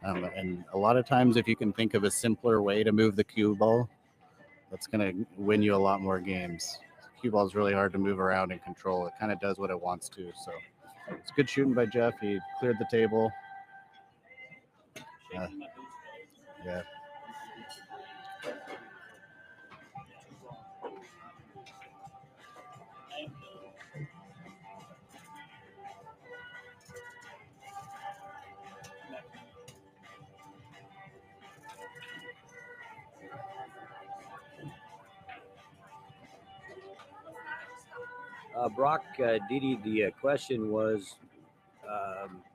S1: And a lot of times, if you can think of a simpler way to move the cue ball, that's going to win you a lot more games. The cue ball is really hard to move around and control. It kind of does what it wants to. So it's good shooting by Jeff. He cleared the table. Yeah.
S3: Brock, Deady, the question was,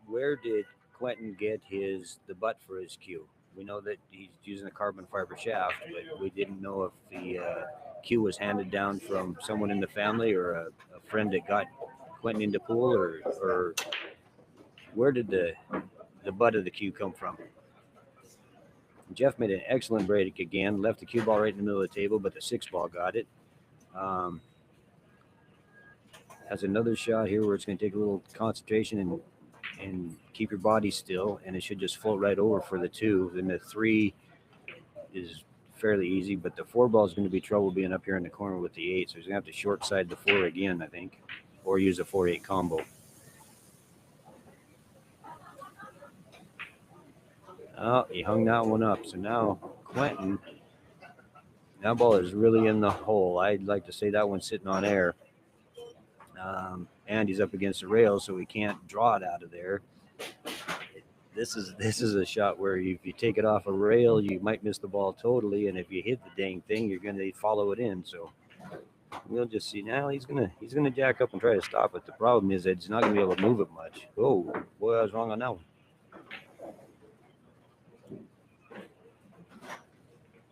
S3: where did Quentyn get the butt for his cue? We know that he's using a carbon fiber shaft, but we didn't know if the cue was handed down from someone in the family or a friend that got Quentyn into pool, or where did the butt of the cue come from? Jeff made an excellent break again, left the cue ball right in the middle of the table, but the 6 ball got it. Has another shot here where it's going to take a little concentration and keep your body still, and it should just float right over for the 2. Then the 3 is fairly easy, but the 4 ball is going to be trouble being up here in the corner with the 8, so he's going to have to short side the 4 again, I think, or use a 4-8 combo. Oh, he hung that one up, so now Quentyn, that ball is really in the hole. I'd like to say that one's sitting on air. And he's up against the rail, so he can't draw it out of there. This is a shot where if you take it off a rail, you might miss the ball totally, and if you hit the dang thing, you're going to follow it in. So we'll just see. Now he's gonna jack up and try to stop it. The problem is that he's not going to be able to move it much. Oh boy, I was wrong on that one.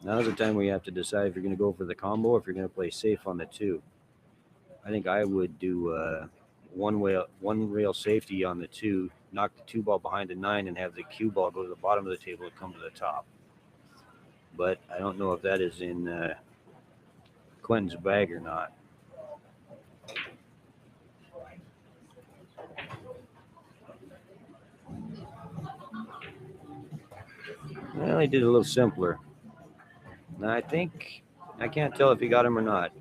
S3: Now's the time where you have to decide if you're going to go for the combo or if you're going to play safe on the 2. I think I would do one rail safety on the 2, knock the 2 ball behind the 9, and have the cue ball go to the bottom of the table and come to the top. But I don't know if that is in Quentyn's bag or not. Well, he did it a little simpler. Now I can't tell if he got him or not.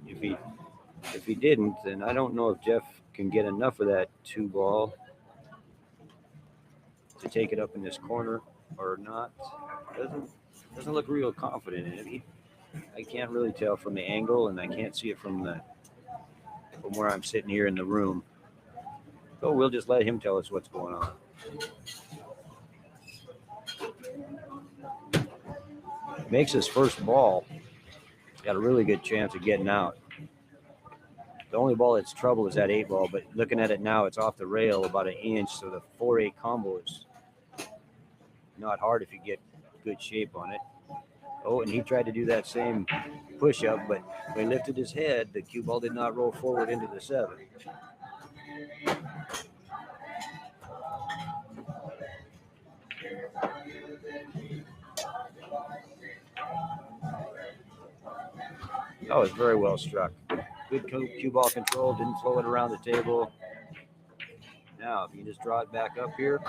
S3: If he didn't, then I don't know if Jeff can get enough of that 2 ball to take it up in this corner or not. Doesn't look real confident in it. I can't really tell from the angle, and I can't see it from where I'm sitting here in the room. So we'll just let him tell us what's going on. Makes his first ball. Got a really good chance of getting out. The only ball that's trouble is that 8 ball, but looking at it now, it's off the rail about an inch, so the 4-8 combo is not hard if you get good shape on it. Oh, and he tried to do that same push-up, but when he lifted his head, the cue ball did not roll forward into the 7. That was very well struck. Good cue ball control, didn't flow it around the table. Now, if you can just draw it back up here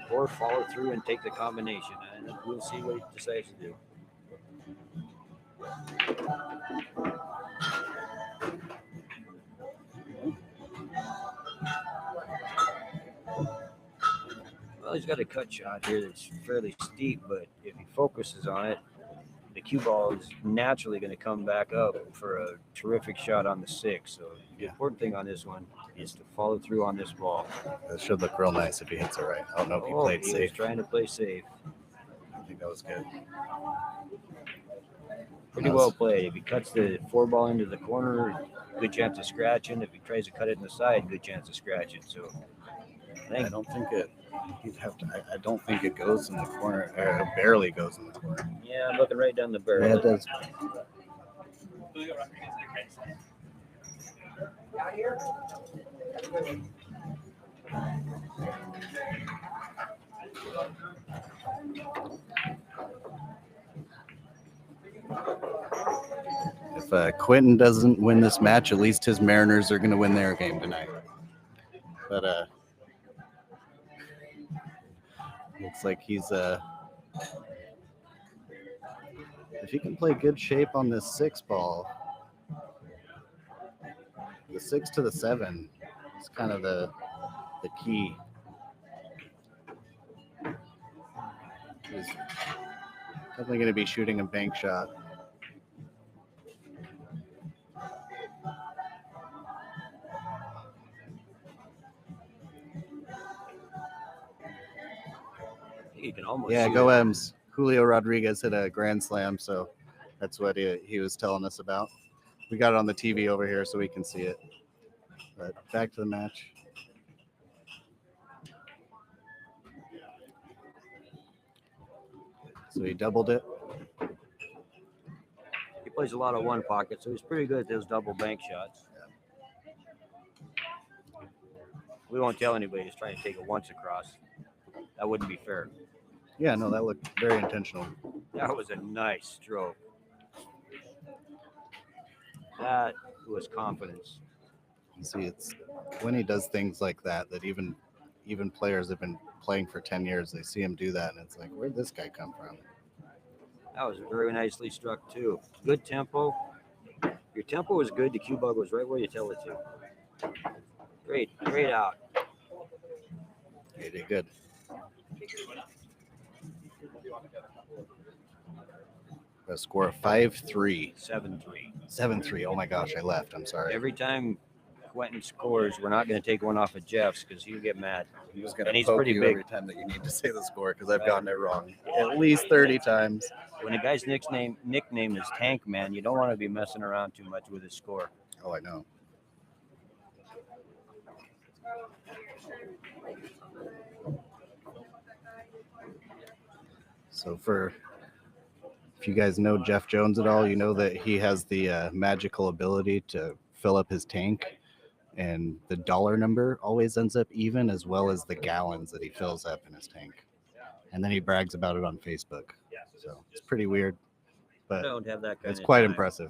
S3: or follow through and take the combination, and we'll see what he decides to do. Well, he's got a cut shot here that's fairly steep, but if he focuses on it, the cue ball is naturally going to come back up for a terrific shot on the 6. So the
S1: Yeah.
S3: important thing on this one is to follow through on this ball.
S1: That should look real nice if he hits it right. I don't know if he
S3: Oh,
S1: played
S3: he was
S1: safe.
S3: trying to play safe.
S1: I think that was good.
S3: Pretty well played. If he cuts the 4 ball into the corner, good chance of scratching. If he tries to cut it in the side, good chance of scratching. So
S1: I don't think it. He'd have to. I don't think it goes in the corner. It barely goes in the corner.
S3: yeah, I'm looking right down the barrel.
S1: Yeah, it does. If Quentyn doesn't win this match, at least his Mariners are going to win their game tonight. But looks like he's if he can play good shape on this 6 ball, the 6 to the 7 is kind of the key. He's definitely going to be shooting a bank shot.
S3: You can almost
S1: Yeah,
S3: see
S1: go
S3: it.
S1: M's. Julio Rodriguez hit a grand slam, so that's what he was telling us about. We got it on the TV over here so we can see it. But back to the match. So he doubled it.
S3: He plays a lot of one pocket, so he's pretty good at those double bank shots. We won't tell anybody he's trying to take it once across. That wouldn't be fair.
S1: Yeah, no, that looked very intentional.
S3: That was a nice stroke. That was confidence.
S1: You see, it's when he does things like that even players have been playing for 10 years, they see him do that, and it's like, where'd this guy come from?
S3: That was very nicely struck, too. Good tempo. Your tempo was good. The cue ball was right where you tell it to. Great out.
S1: He did good. A score of 5-3.
S3: 7-3.
S1: 7-3. Oh my gosh, I left. I'm sorry.
S3: Every time Quentyn scores, we're not going to take one off of Jeff's because he'll get mad.
S1: He was going
S3: And
S1: to
S3: he's
S1: poke
S3: pretty
S1: you
S3: big.
S1: every time that you need to say the score because I've gotten it wrong at least 30 times.
S3: When a guy's nickname is Tank Man, you don't want to be messing around too much with his score.
S1: Oh, I know. So if you guys know Jeff Jones at all, you know that he has the magical ability to fill up his tank, and the dollar number always ends up even, as well as the gallons that he fills up in his tank. And then he brags about it on Facebook. So it's pretty weird,
S3: I
S1: but
S3: don't have that kind
S1: it's
S3: of
S1: quite
S3: time.
S1: impressive.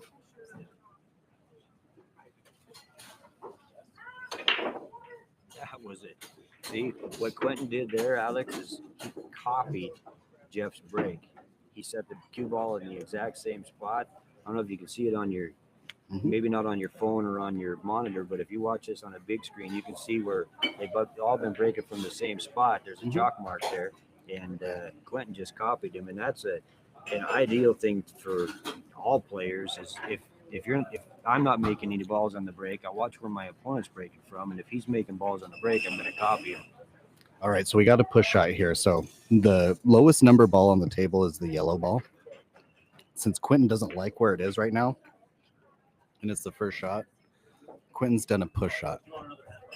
S3: That was it. See, what Quentyn did there, Alex, is he copied Jeff's break. He set the cue ball in the exact same spot. I don't know if you can see it on your, maybe not on your phone or on your monitor, but if you watch this on a big screen, you can see where they've all been breaking from the same spot. There's a chalk mark there, and Quentyn just copied him, and that's an ideal thing for all players. Is if I'm not making any balls on the break, I watch where my opponent's breaking from, and if he's making balls on the break, I'm going to copy him.
S1: All right, so we got a push shot here. So the lowest number ball on the table is the yellow ball. Since Quentyn doesn't like where it is right now, and it's the first shot, Quentin's done a push shot.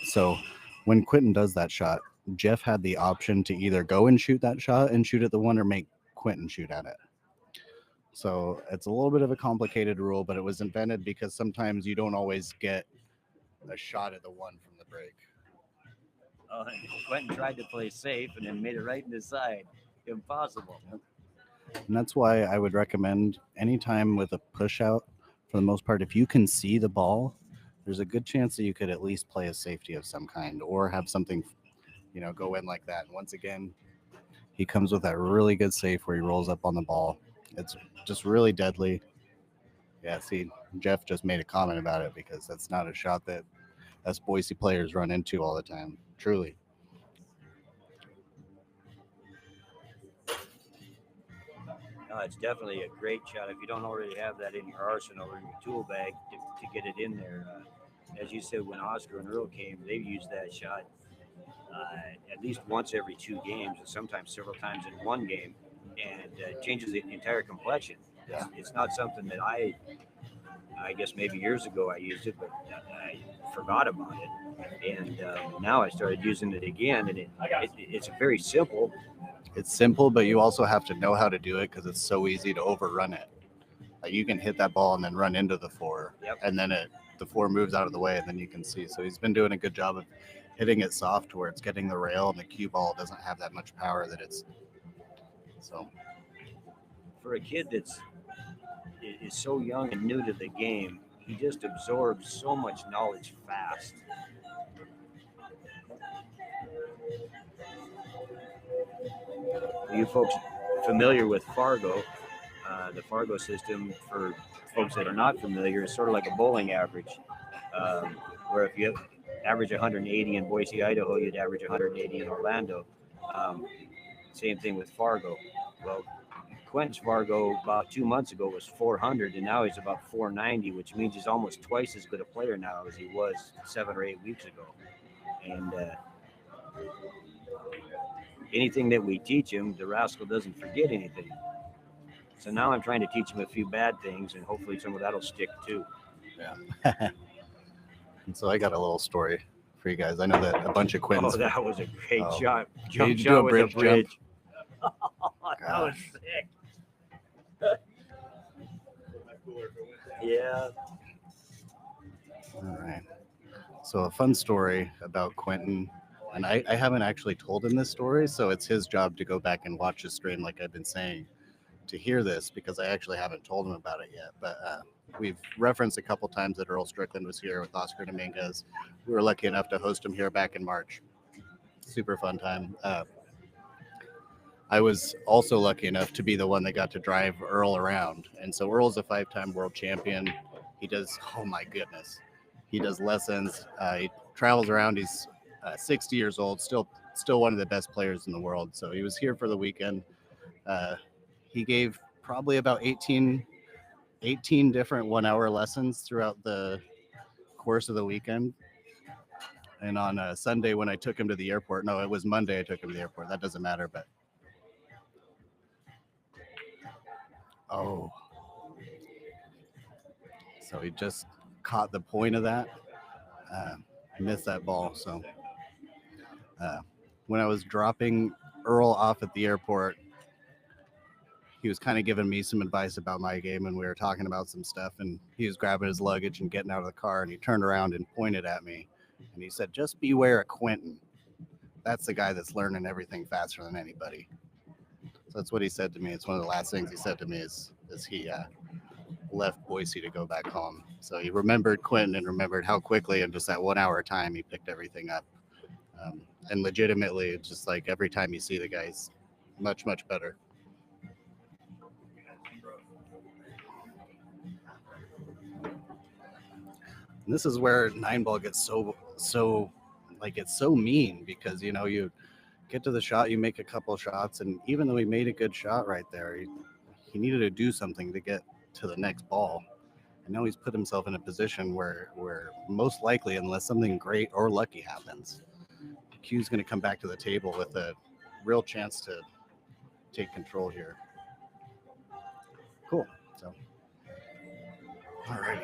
S1: So when Quentyn does that shot, Jeff had the option to either go and shoot that shot and shoot at the one or make Quentyn shoot at it. So it's a little bit of a complicated rule, but it was invented because sometimes you don't always get a shot at the one from the break.
S3: Quentyn tried to play safe and then made it right in the side. Impossible.
S1: And that's why I would recommend anytime with a push out, for the most part, if you can see the ball, there's a good chance that you could at least play a safety of some kind or have something, go in like that. And once again, he comes with that really good safe where he rolls up on the ball. It's just really deadly. Yeah, see, Jeff just made a comment about it because that's not a shot that us Boise players run into all the time. Truly.
S3: It's definitely a great shot. If you don't already have that in your arsenal or in your tool bag to get it in there, as you said, when Oscar and Earl came, they used that shot at least once every 2 games, and sometimes several times in one game, and changes the entire complexion.
S1: Yeah.
S3: It's not something that I guess maybe years ago I used it, but I forgot about it, and now I started using it again, and it's very simple.
S1: It's simple, but you also have to know how to do it because it's so easy to overrun it. Like you can hit that ball and then run into the 4,
S3: Yep.
S1: and then the 4 moves out of the way, and then you can see. So he's been doing a good job of hitting it soft to where it's getting the rail, and the cue ball doesn't have that much power that it's. So
S3: For a kid is so young and new to the game, he just absorbs so much knowledge fast. Are you folks familiar with Fargo? The Fargo system, for folks that are not familiar, is sort of like a bowling average, where if you average 180 in Boise, Idaho, you'd average 180 in Orlando. Um, Same thing with Fargo. Well, Quentyn's Fargo about 2 months ago was 400, and now he's about 490, which means he's almost twice as good a player now as he was 7 or 8 weeks ago. And anything that we teach him, the rascal doesn't forget anything. So now I'm trying to teach him a few bad things, and hopefully some of that'll stick too.
S1: yeah. And so I got a little story for you guys. I know that a bunch of Quentyn's.
S3: Oh, that was a great
S1: Oh.
S3: shot.
S1: Did
S3: Jump
S1: you do
S3: shot
S1: a
S3: with
S1: bridge
S3: a bridge.
S1: jump?
S3: That was
S1: Gosh.
S3: sick.
S4: Cooler if it went.
S3: Yeah.
S1: All right. So a fun story about Quentyn, and I haven't actually told him this story, so it's his job to go back and watch his stream, like I've been saying, to hear this because I actually haven't told him about it yet. But we've referenced a couple times that Earl Strickland was here with Oscar Dominguez. We were lucky enough to host him here back in March. Super fun time. I was also lucky enough to be the one that got to drive Earl around. And so Earl's a 5-time world champion. He does, oh my goodness, he does lessons. He travels around. He's 60 years old, still one of the best players in the world. So he was here for the weekend. He gave probably about 18 different 1-hour lessons throughout the course of the weekend. And on Sunday when I took him to the airport, no, it was Monday I took him to the airport. That doesn't matter, but oh. So he just caught the point of that. Missed that ball. So when I was dropping Earl off at the airport, he was kind of giving me some advice about my game, and we were talking about some stuff, and he was grabbing his luggage and getting out of the car, and he turned around and pointed at me, and he said, "Just beware of Quentyn. That's the guy that's learning everything faster than anybody." So that's what he said to me. It's one of the last things he said to me as he left Boise to go back home. So he remembered Quentyn and remembered how quickly in just that 1 hour time he picked everything up. And legitimately, it's just like every time you see the guys, much better. And this is where 9-ball gets so like it's so mean because you get to the shot, you make a couple shots, and even though he made a good shot right there, he needed to do something to get to the next ball. And now he's put himself in a position where most likely, unless something great or lucky happens, Q's going to come back to the table with a real chance to take control here. Cool. So, all right.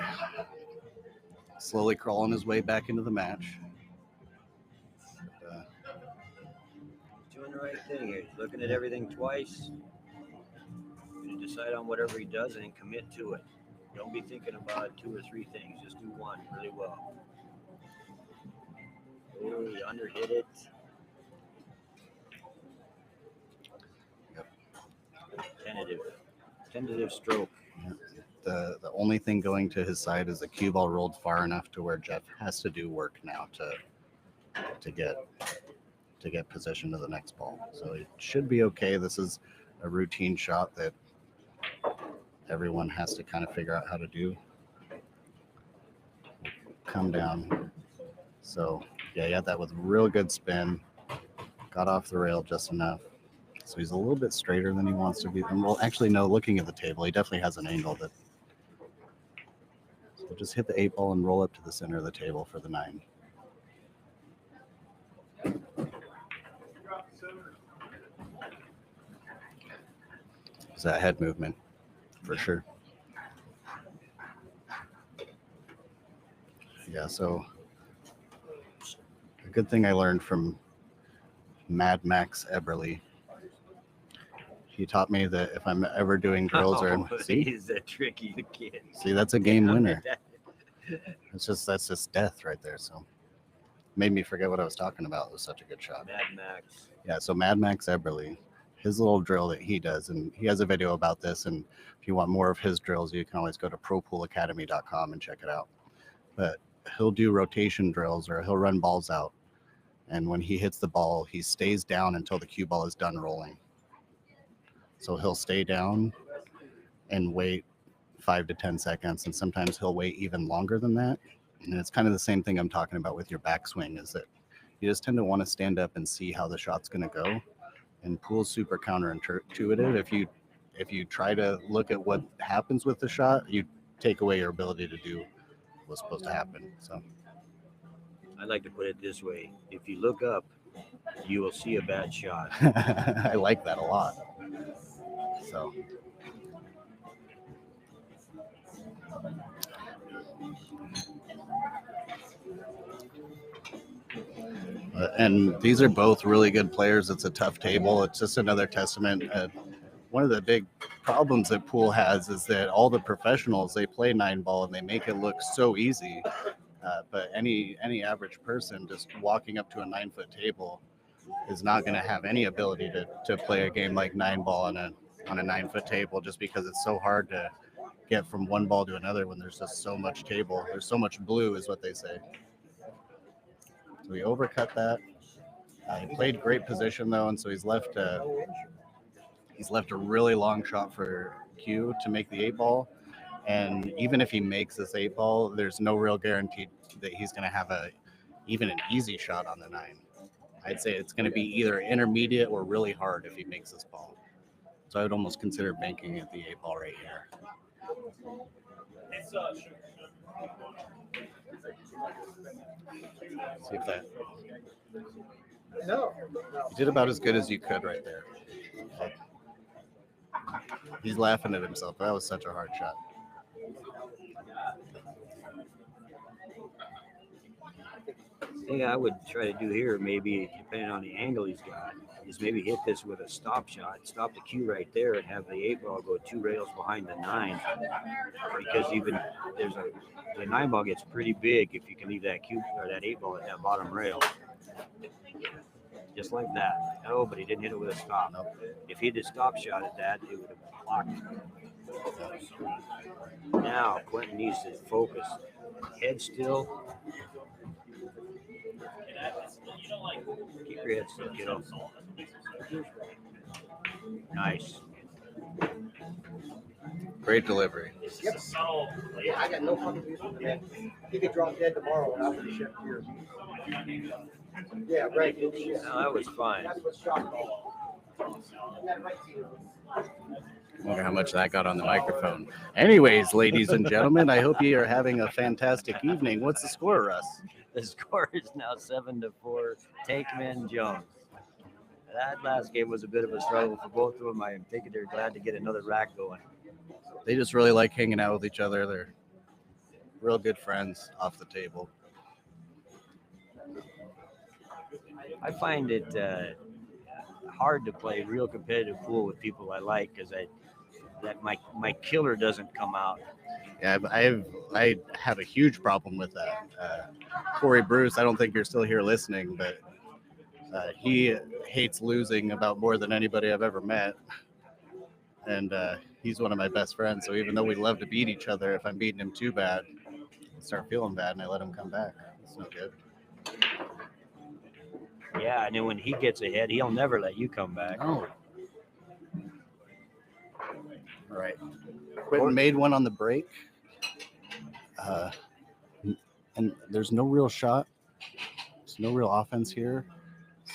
S1: Slowly crawling his way back into the match.
S3: Doing the right thing here. He's looking at everything twice. Going to decide on whatever he does and commit to it. Don't be thinking about 2 or 3 things. Just do one really well. Oh, he underhit it.
S1: Yep.
S3: Tentative stroke.
S1: Yep. The only thing going to his side is the cue ball rolled far enough to where Jeff has to do work now to get possession of the next ball. So it should be okay. This is a routine shot that everyone has to kind of figure out how to do. Come down. So yeah, he had that with real good spin. Got off the rail just enough. So he's a little bit straighter than he wants to be. And well, actually, no, looking at the table, he definitely has an angle that. So just hit the 8-ball and roll up to the center of the table for the 9. It's that head movement for sure. Yeah, so a good thing I learned from Mad Max Eberly. He taught me that if I'm ever doing drills or
S3: he's a tricky kid.
S1: See, that's a game winner. That's just death right there. So made me forget what I was talking about. It was such a good shot.
S3: Mad Max.
S1: Yeah, so Mad Max Eberly, his little drill that he does, and he has a video about this. And if you want more of his drills, you can always go to propoolacademy.com and check it out. But he'll do rotation drills or he'll run balls out. And when he hits the ball, he stays down until the cue ball is done rolling. So he'll stay down and wait 5 to 10 seconds. And sometimes he'll wait even longer than that. And it's kind of the same thing I'm talking about with your backswing, is that you just tend to want to stand up and see how the shot's going to go. And pool's super counterintuitive. If you try to look at what happens with the shot, you take away your ability to do what's supposed to happen. So
S3: I like to put it this way: if you look up, you will see a bad shot.
S1: I like that a lot. So and these are both really good players. It's a tough table. It's just another testament. One of the big problems that pool has is that all the professionals, they play 9-ball and they make it look so easy. But any average person just walking up to a 9-foot table is not going to have any ability to play a game like 9-ball on a 9-foot table, just because it's so hard to get from one ball to another when there's just so much table. There's so much blue, is what they say. So he overcut that. He played great position though, and so he's left a really long shot for Q to make the 8-ball. And even if he makes this 8-ball, there's no real guarantee that he's going to have even an easy shot on the 9. I'd say it's going to be either intermediate or really hard if he makes this ball. So I would almost consider banking at the 8-ball right here. See if that.
S2: No.
S1: You did about as good as you could right there. He's laughing at himself. That was such a hard shot.
S3: Thing I would try to do here, maybe depending on the angle he's got, is maybe hit this with a stop shot, stop the cue right there, and have the 8-ball go 2 rails behind the 9. Because even the 9-ball gets pretty big if you can leave that cue or that 8-ball at that bottom rail. Just like that. Oh, but he didn't hit it with a stop.
S1: Nope.
S3: If he did stop shot at that, it would have blocked it. Now Quentyn needs to focus. Head still. Keep your head still, kiddo. Nice.
S1: Great delivery.
S2: Yep. Yeah, I got no fucking use for that. He could drop dead tomorrow and I'll be shipped here. Yeah, right.
S3: No, that was fine.
S2: That's what's shocking.
S1: I wonder how much that got on the microphone. Anyways, ladies and gentlemen, I hope you are having a fantastic evening. What's the score, Russ?
S3: The score is now 7-4. Takeman Jones. That last game was a bit of a struggle for both of them. I think they're glad to get another rack going.
S1: They just really like hanging out with each other. They're real good friends off the table.
S3: I find it hard to play real competitive pool with people I like because my killer doesn't come out.
S1: Yeah, I have a huge problem with that. Corey Bruce, I don't think you're still here listening, but he hates losing about more than anybody I've ever met. And he's one of my best friends. So even though we love to beat each other, if I'm beating him too bad, I start feeling bad and I let him come back. It's no good.
S3: Yeah, and then when he gets ahead, he'll never let you come back.
S1: Oh. All right. Quentyn made one on the break. And there's no real shot. There's no real offense here.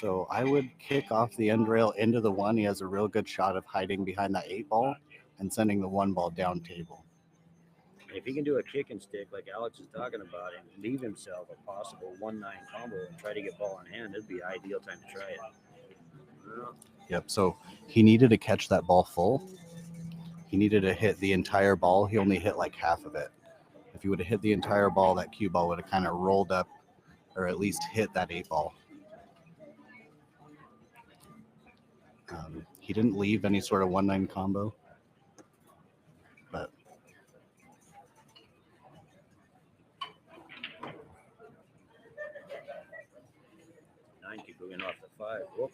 S1: So I would kick off the end rail into the one. He has a real good shot of hiding behind that 8 ball and sending the 1 ball down table.
S3: If he can do a kick and stick like Alex is talking about and leave himself a possible 1-9 combo and try to get ball in hand, it'd be an ideal time to try it.
S1: Yep. So he needed to catch that ball full. He needed to hit the entire ball. He only hit like half of it. If he would have hit the entire ball, that cue ball would have kind of rolled up or at least hit that 8 ball. He didn't leave any sort of 1-9 combo. But
S3: 9 keep moving off the 5. Whoop.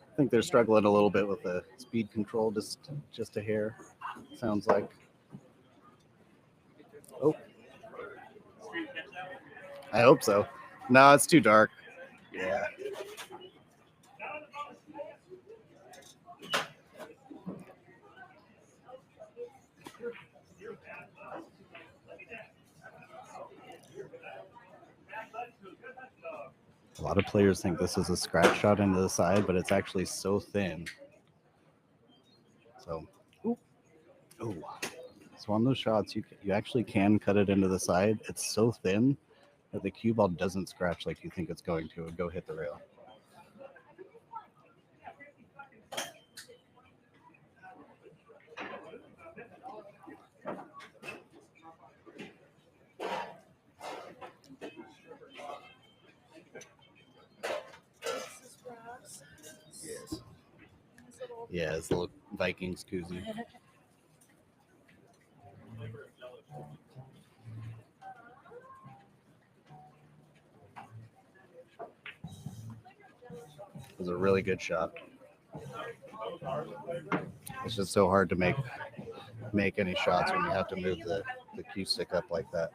S1: I think they're struggling a little bit with the speed control, just a hair. Sounds like. Oh, I hope so. No, it's too dark. Yeah. A lot of players think this is a scratch shot into the side, but it's actually so thin. So, oh, so on those shots, you actually can cut it into the side. It's so thin that the cue ball doesn't scratch like you think it's going to and go hit the rail. Yes. Yeah, it's a little Vikings koozie. It was a really good shot. It's just so hard to make any shots when you have to move the cue stick up like that.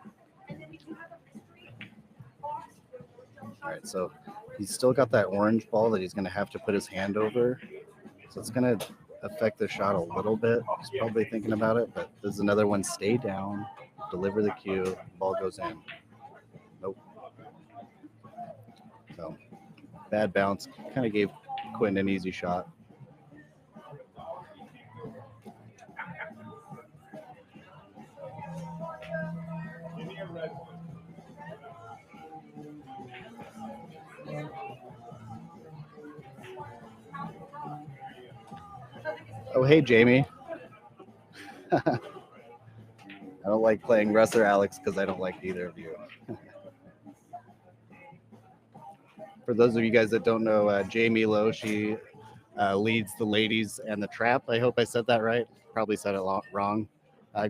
S1: All right, so he's still got that orange ball that he's going to have to put his hand over. So it's going to affect the shot a little bit. He's probably thinking about it, but there's another one. Stay down, deliver the cue, ball goes in. Nope. So bad bounce. Kind of gave Quentyn an easy shot. Oh, hey, Jamie. I don't like playing Russ or Alex because I don't like either of you. For those of you guys that don't know, Jamie Lowe, she leads the ladies and the trap. I hope I said that right. Probably said it wrong.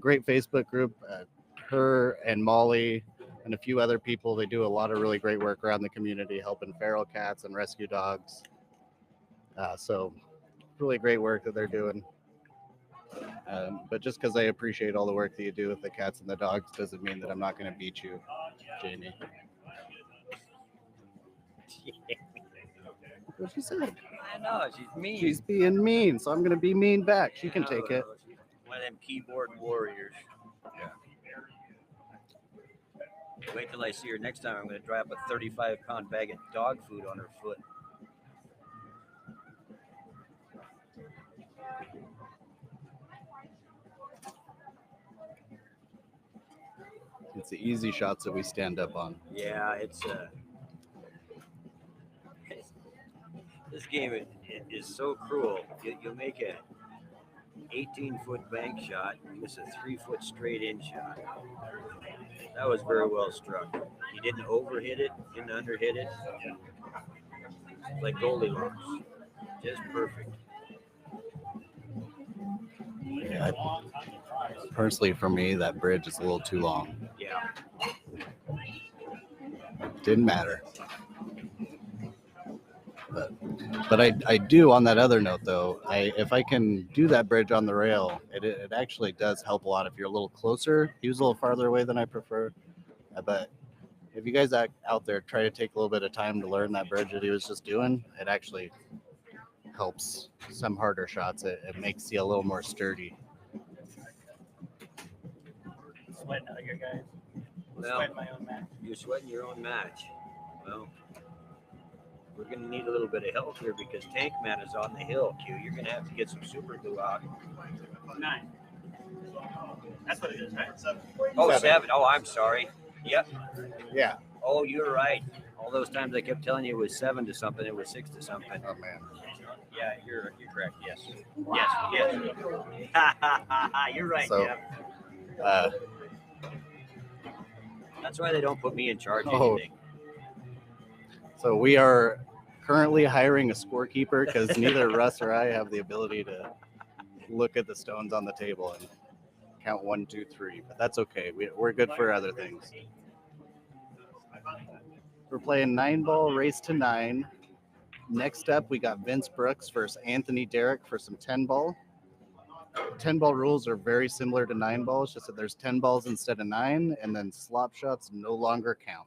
S1: Great Facebook group. Her and Molly and a few other people, they do a lot of really great work around the community, helping feral cats and rescue dogs. So really great work that they're doing. But just because I appreciate all the work that you do with the cats and the dogs doesn't mean that I'm not going to beat you, Jamie. What she said?
S3: I know, she's mean.
S1: She's being mean, so I'm going to be mean back. She can take it.
S3: She's one of them keyboard warriors.
S1: Yeah.
S3: Wait till I see her next time. I'm going to drop a 35-pound bag of dog food on her foot.
S1: It's the easy shots that we stand up on.
S3: Yeah, this game is so cruel. You'll make a 18-foot bank shot, miss a 3-foot straight in shot. That was very well struck. He didn't overhit it, didn't underhit it. Like Goldilocks. Just perfect.
S1: Yeah, personally, for me, that bridge is a little too long.
S3: Yeah.
S1: Didn't matter. But I do, on that other note, though, if I can do that bridge on the rail, it actually does help a lot if you're a little closer. He was a little farther away than I prefer. But if you guys out there try to take a little bit of time to learn that bridge that he was just doing, it actually helps some harder shots. It makes you a little more sturdy.
S5: Sweating out here, guys.
S3: Well,
S5: Sweating my own match.
S3: you're sweating your own match. Well, we're going to need a little bit of help here because Tank Man is on the hill, Q. You're going to have to get some super glue out.
S5: 9. That's what it is, right?
S3: Oh, 7. Oh, I'm sorry. Yep.
S1: Yeah.
S3: Oh, you're right. All those times I kept telling you it was 7 to something, it was 6 to something.
S1: Oh, man.
S3: Yeah, you're correct. Yes. Yes. You're right,
S1: So,
S3: Jeff. That's why they don't put me in charge of
S1: Oh.
S3: anything.
S1: So we are currently hiring a scorekeeper because neither Russ or I have the ability to look at the stones on the table and count 1, 2, 3. But that's okay. We're good for other things. We're playing 9-ball race to 9. Next up, we got Vince Brooks versus Anthony Derrick for some 10-ball. 10-ball rules are very similar to 9-ball. It's just that there's 10 balls instead of 9, and then slop shots no longer count.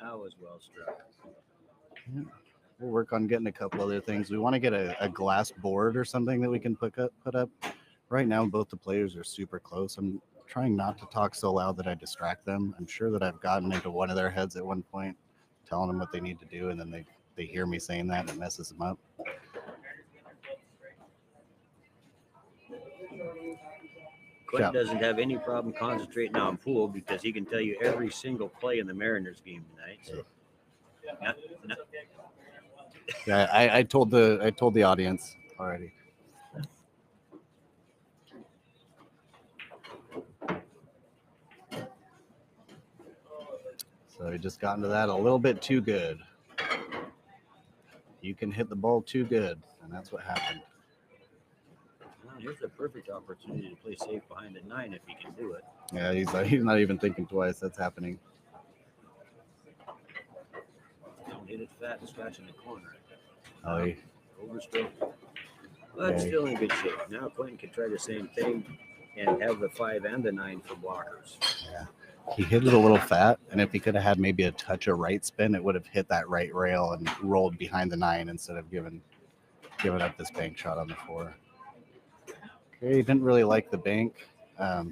S3: That was well struck.
S1: We'll work on getting a couple other things. We want to get a glass board or something that we can put up. Right now, both the players are super close. I'm trying not to talk so loud that I distract them. I'm sure that I've gotten into one of their heads at one point, telling them what they need to do, and then they hear me saying that and it messes them up.
S3: Quentyn doesn't have any problem concentrating on pool because he can tell you every single play in the Mariners game tonight. So. No.
S1: Yeah, I told the audience already. So he just got into that a little bit too good. You can hit the ball too good, and that's what happened.
S3: Well, here's a perfect opportunity to play safe behind the 9 if he can do it.
S1: Yeah, he's not even thinking twice. That's happening.
S3: Don't hit it fat and scratch in the corner.
S1: Oh,
S3: Overstroke. Well, that's still in good shape. Now Quentyn can try the same thing and have the 5 and the 9 for blockers.
S1: yeah. He hit it a little fat, and if he could have had maybe a touch of right spin, it would have hit that right rail and rolled behind the 9 instead of giving up this bank shot on the 4. Okay, he didn't really like the bank. As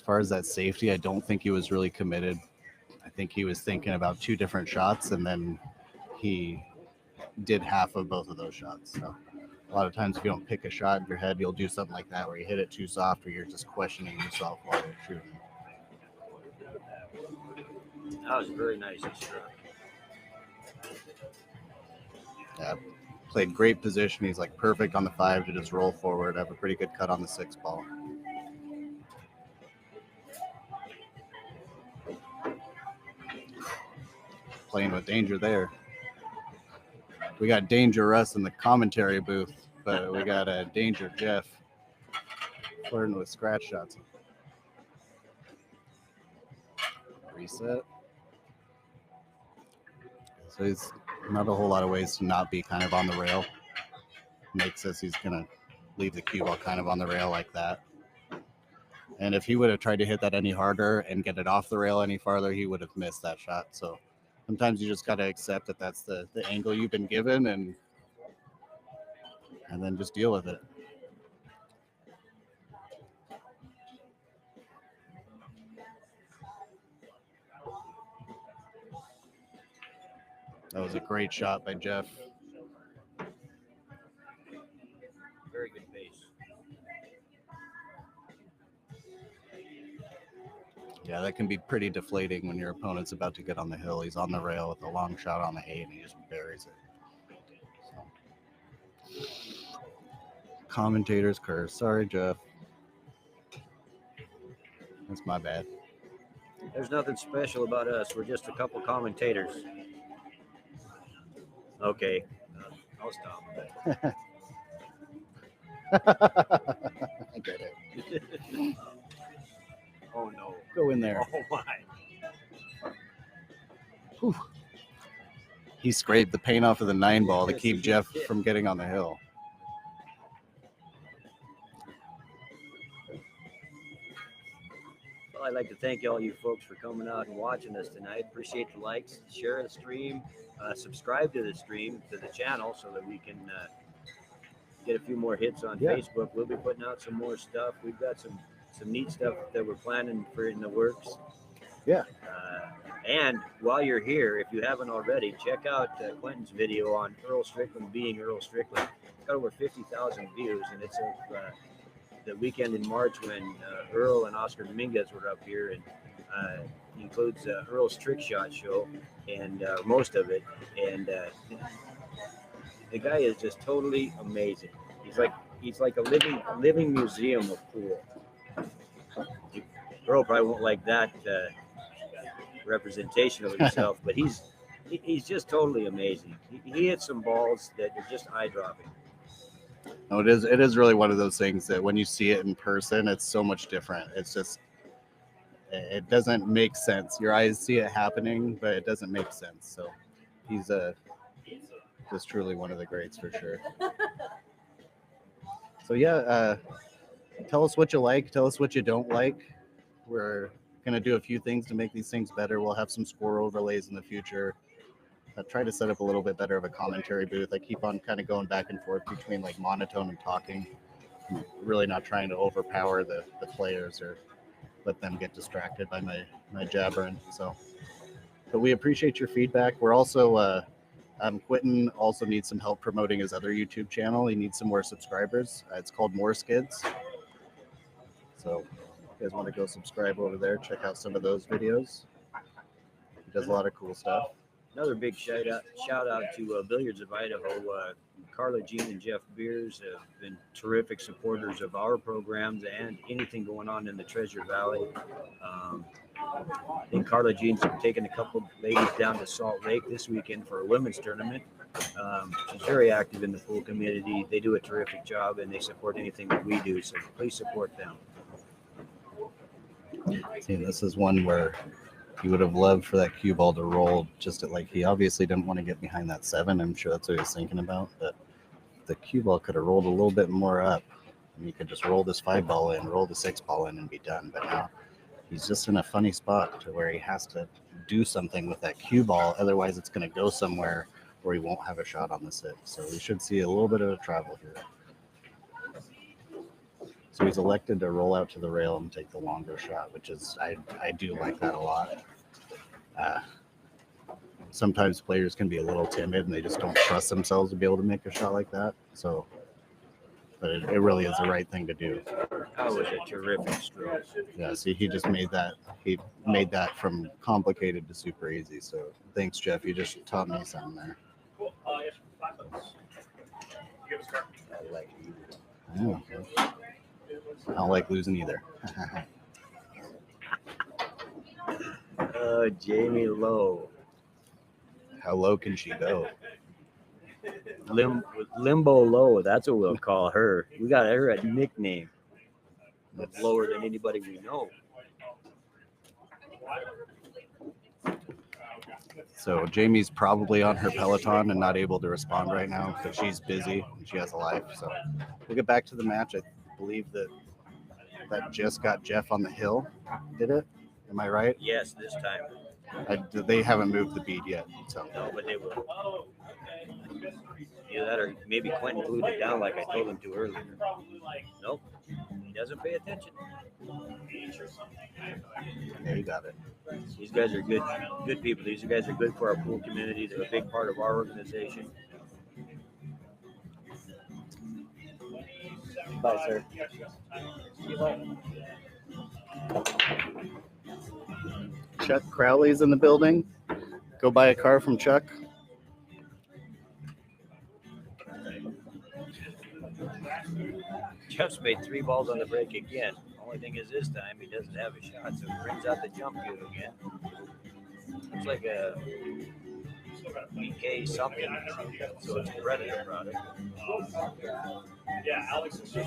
S1: far as that safety, I don't think he was really committed. I think he was thinking about 2 different shots, and then he did half of both of those shots. So a lot of times if you don't pick a shot in your head, you'll do something like that where you hit it too soft or you're just questioning yourself while you're shooting.
S3: That was very nice and struck.
S1: Yeah, played great position. He's like perfect on the 5 to just roll forward, have a pretty good cut on the 6 ball. Playing with danger there. We got Danger Russ in the commentary booth, but we got Danger Jeff flirting with scratch shots. Reset. So he's not a whole lot of ways to not be kind of on the rail. Nate says he's going to leave the cue ball kind of on the rail like that. And if he would have tried to hit that any harder and get it off the rail any farther, he would have missed that shot. So sometimes you just got to accept that that's the angle you've been given and then just deal with it. That was a great shot by Jeff.
S3: Very good base.
S1: Yeah, that can be pretty deflating when your opponent's about to get on the hill. He's on the rail with a long shot on the 8 and he just buries it. So. Commentators curse. Sorry, Jeff. That's my bad.
S3: There's nothing special about us. We're just a couple commentators. Okay. I'll stop.
S1: I get it.
S3: Oh no.
S1: Go in there.
S3: Oh my.
S1: Whew. He scraped the paint off of the 9-ball to
S3: Yes,
S1: keep
S3: he
S1: Jeff
S3: did.
S1: from getting on the hill.
S3: Well, I'd like to thank all you folks for coming out and watching us tonight. Appreciate the likes, share the stream, subscribe to the stream, to the channel, so that we can get a few more hits on
S1: Yeah.
S3: Facebook. We'll be putting out some more stuff. We've got some neat stuff that we're planning for in the works.
S1: Yeah.
S3: And while you're here, if you haven't already, check out Quentyn's video on Earl Strickland being Earl Strickland. It's got over 50,000 views, and it's of the weekend in March when Earl and Oscar Dominguez were up here, and includes Earl's trick shot show and most of it. And the guy is just totally amazing. He's like a living museum of pool. Earl probably won't like that representation of himself, but he's just totally amazing. He hits some balls that are just eye dropping.
S1: No, it is really one of those things that when you see it in person, it's so much different. It's just, it doesn't make sense. Your eyes see it happening, but it doesn't make sense. So he's just truly one of the greats for sure. So yeah, tell us what you like. Tell us what you don't like. We're gonna do a few things to make these things better. We'll have some score overlays in the future. Try to set up a little bit better of a commentary booth. I keep on kind of going back and forth between like monotone and talking. I'm really not trying to overpower the players or let them get distracted by my jabbering. So, but we appreciate your feedback. We're also Quentyn also needs some help promoting his other YouTube channel. He needs some more subscribers. It's called More Skids. So if you guys want to go subscribe over there, check out some of those videos. He does a lot of cool stuff.
S3: Another big shout out to Billiards of Idaho. Carla Jean and Jeff Beers have been terrific supporters of our programs and anything going on in the Treasure Valley. I think Carla Jean's taken a couple ladies down to Salt Lake this weekend for a women's tournament. She's very active in the pool community. They do a terrific job, and they support anything that we do, so please support them.
S1: See, this is one where he would have loved for that cue ball to roll just at, like, he obviously didn't want to get behind that 7. I'm sure that's what he was thinking about, but the cue ball could have rolled a little bit more up, and you could just roll this 5 ball in, roll the 6 ball in, and be done. But now he's just in a funny spot to where he has to do something with that cue ball. Otherwise, it's going to go somewhere where he won't have a shot on the 6. So we should see a little bit of a travel here. So he's elected to roll out to the rail and take the longer shot, which is, I do like that a lot. Sometimes players can be a little timid and they just don't trust themselves to be able to make a shot like that. So, but it really is the right thing to do.
S3: That was a terrific stroke.
S1: Yeah, see, he just made that. He made that from complicated to super easy. So thanks, Jeff. You just taught me something there.
S5: Cool. Yes, 5 bucks. You give a start.
S1: I like you. I don't like losing either.
S3: Jamie Lowe.
S1: How low can she go?
S3: Limbo Low, that's what we'll call her. We got her a nickname that's lower than anybody we know.
S1: So Jamie's probably on her Peloton and not able to respond right now because she's busy and she has a life. So we'll get back to the match. I believe that just got Jeff on the hill. Did it? Am I right?
S3: Yes, this time.
S1: They haven't moved the bead yet. So
S3: No, but they will. Either that or maybe Quentyn glued it down like I told him to earlier. Nope. He doesn't pay attention.
S1: yeah, you got it.
S3: These guys are good people. These guys are good for our pool community. They're a big part of our organization.
S1: Bye, sir. Chuck Crowley's in the building. Go buy a car from Chuck.
S3: Jeff's made 3 balls on the break again. Only thing is this time he doesn't have a shot, so he brings out the jump cue again. Looks like BK something, so it's a predator product.
S5: Yeah, Alex is so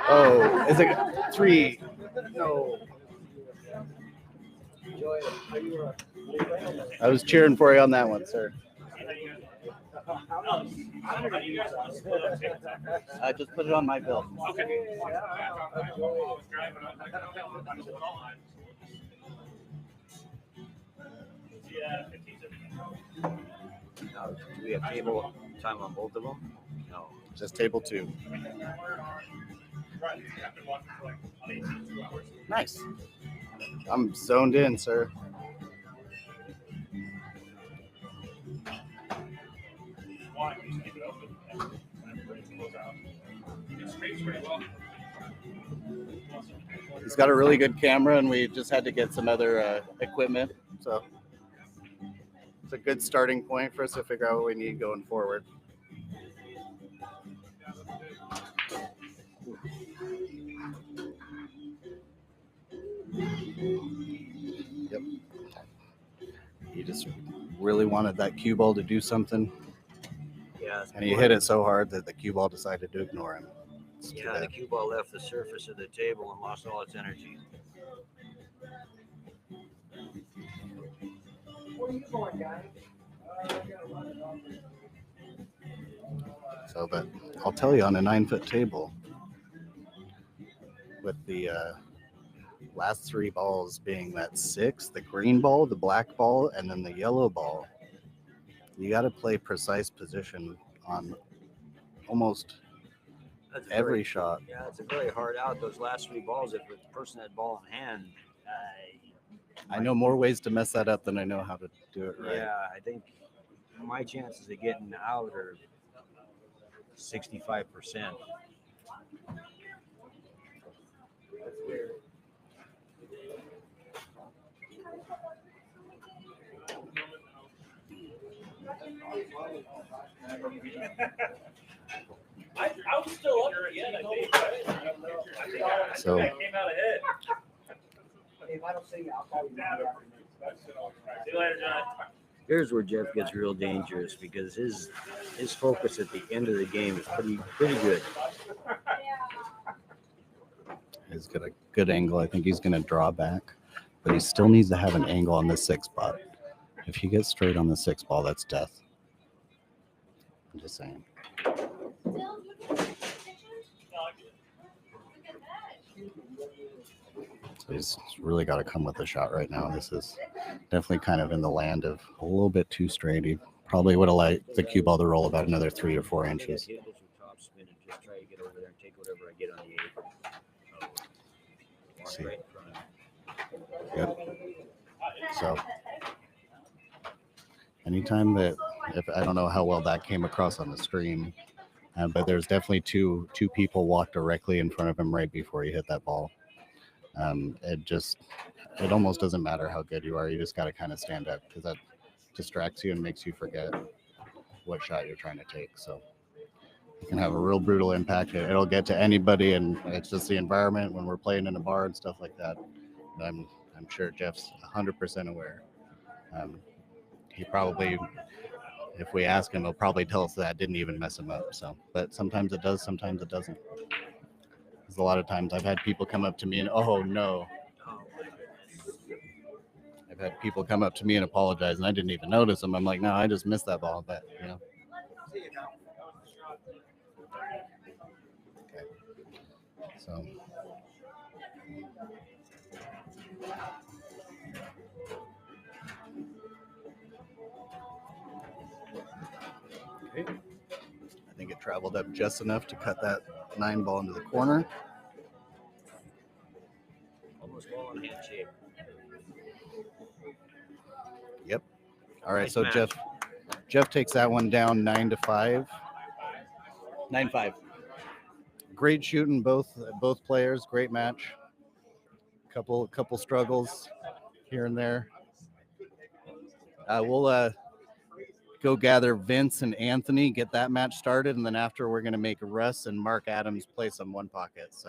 S1: Oh, is it 3? No. I was cheering for you on that one, sir. I just put it on my bill.
S3: Now, do we have table time on both of them? No.
S1: Just table 2. Nice. I'm zoned in, sir. He's got a really good camera, and we just had to get some other equipment. So it's a good starting point for us to figure out what we need going forward. Yep. He just really wanted that cue ball to do something.
S3: Yeah.
S1: And he hit it so hard that the cue ball decided to ignore him.
S3: Yeah, the cue ball left the surface of the table and lost all its energy.
S1: So, but I'll tell you, on a 9-foot table, with the last 3 balls being that 6, the green ball, the black ball, and then the yellow ball, you got to play precise position on almost every shot.
S3: Yeah, it's a very hard out. Those last 3 balls, if the person had ball in hand,
S1: I know more ways to mess that up than I know how to do it right.
S3: Yeah, I think my chances of getting out are 65%.
S5: I was still up at the end, I think, right?
S1: So
S5: I came out ahead.
S2: If I don't see you, I'll call you.
S5: See you later, John.
S3: Here's where Jeff gets real dangerous because his focus at the end of the game is pretty good.
S1: he's got a good angle. I think he's going to draw back, but he still needs to have an angle on the 6 spot. If he gets straight on the 6 ball, that's death. I'm just saying. So he's really got to come with the shot right now. This is definitely kind of in the land of a little bit too straight. He probably would have liked the cue ball to roll about another 3 or 4 inches.
S3: Hit this with top spin and just try to get over there and take whatever I get on the 8.
S1: See.
S3: Right in front of him.
S1: Yep. So anytime that, if I don't know how well that came across on the stream, but there's definitely two people walked directly in front of him right before he hit that ball. It almost doesn't matter how good you are. You just got to kind of stand up because that distracts you and makes you forget what shot you're trying to take. So it can have a real brutal impact. It'll get to anybody, and it's just the environment when we're playing in a bar and stuff like that. I'm sure Jeff's 100% aware. He probably, if we ask him, he'll probably tell us that didn't even mess him up. So, but sometimes it does, sometimes it doesn't. Because a lot of times I've had people come up to me and, oh no. I've had people come up to me and apologize, and I didn't even notice them. I'm like, no, I just missed that ball. But, you know. Okay. So. Okay. I think it traveled up just enough to cut that 9 ball into the corner.
S3: Almost ball in hand shape.
S1: Yep. All right,
S3: Nice
S1: so
S3: match.
S1: Jeff takes that one down 9-5. 9-5. Great shooting, both players. Great match. Couple struggles here and there. We'll go gather Vince and Anthony, get that match started, and then after we're going to make Russ and Mark Adams play some one pocket. So.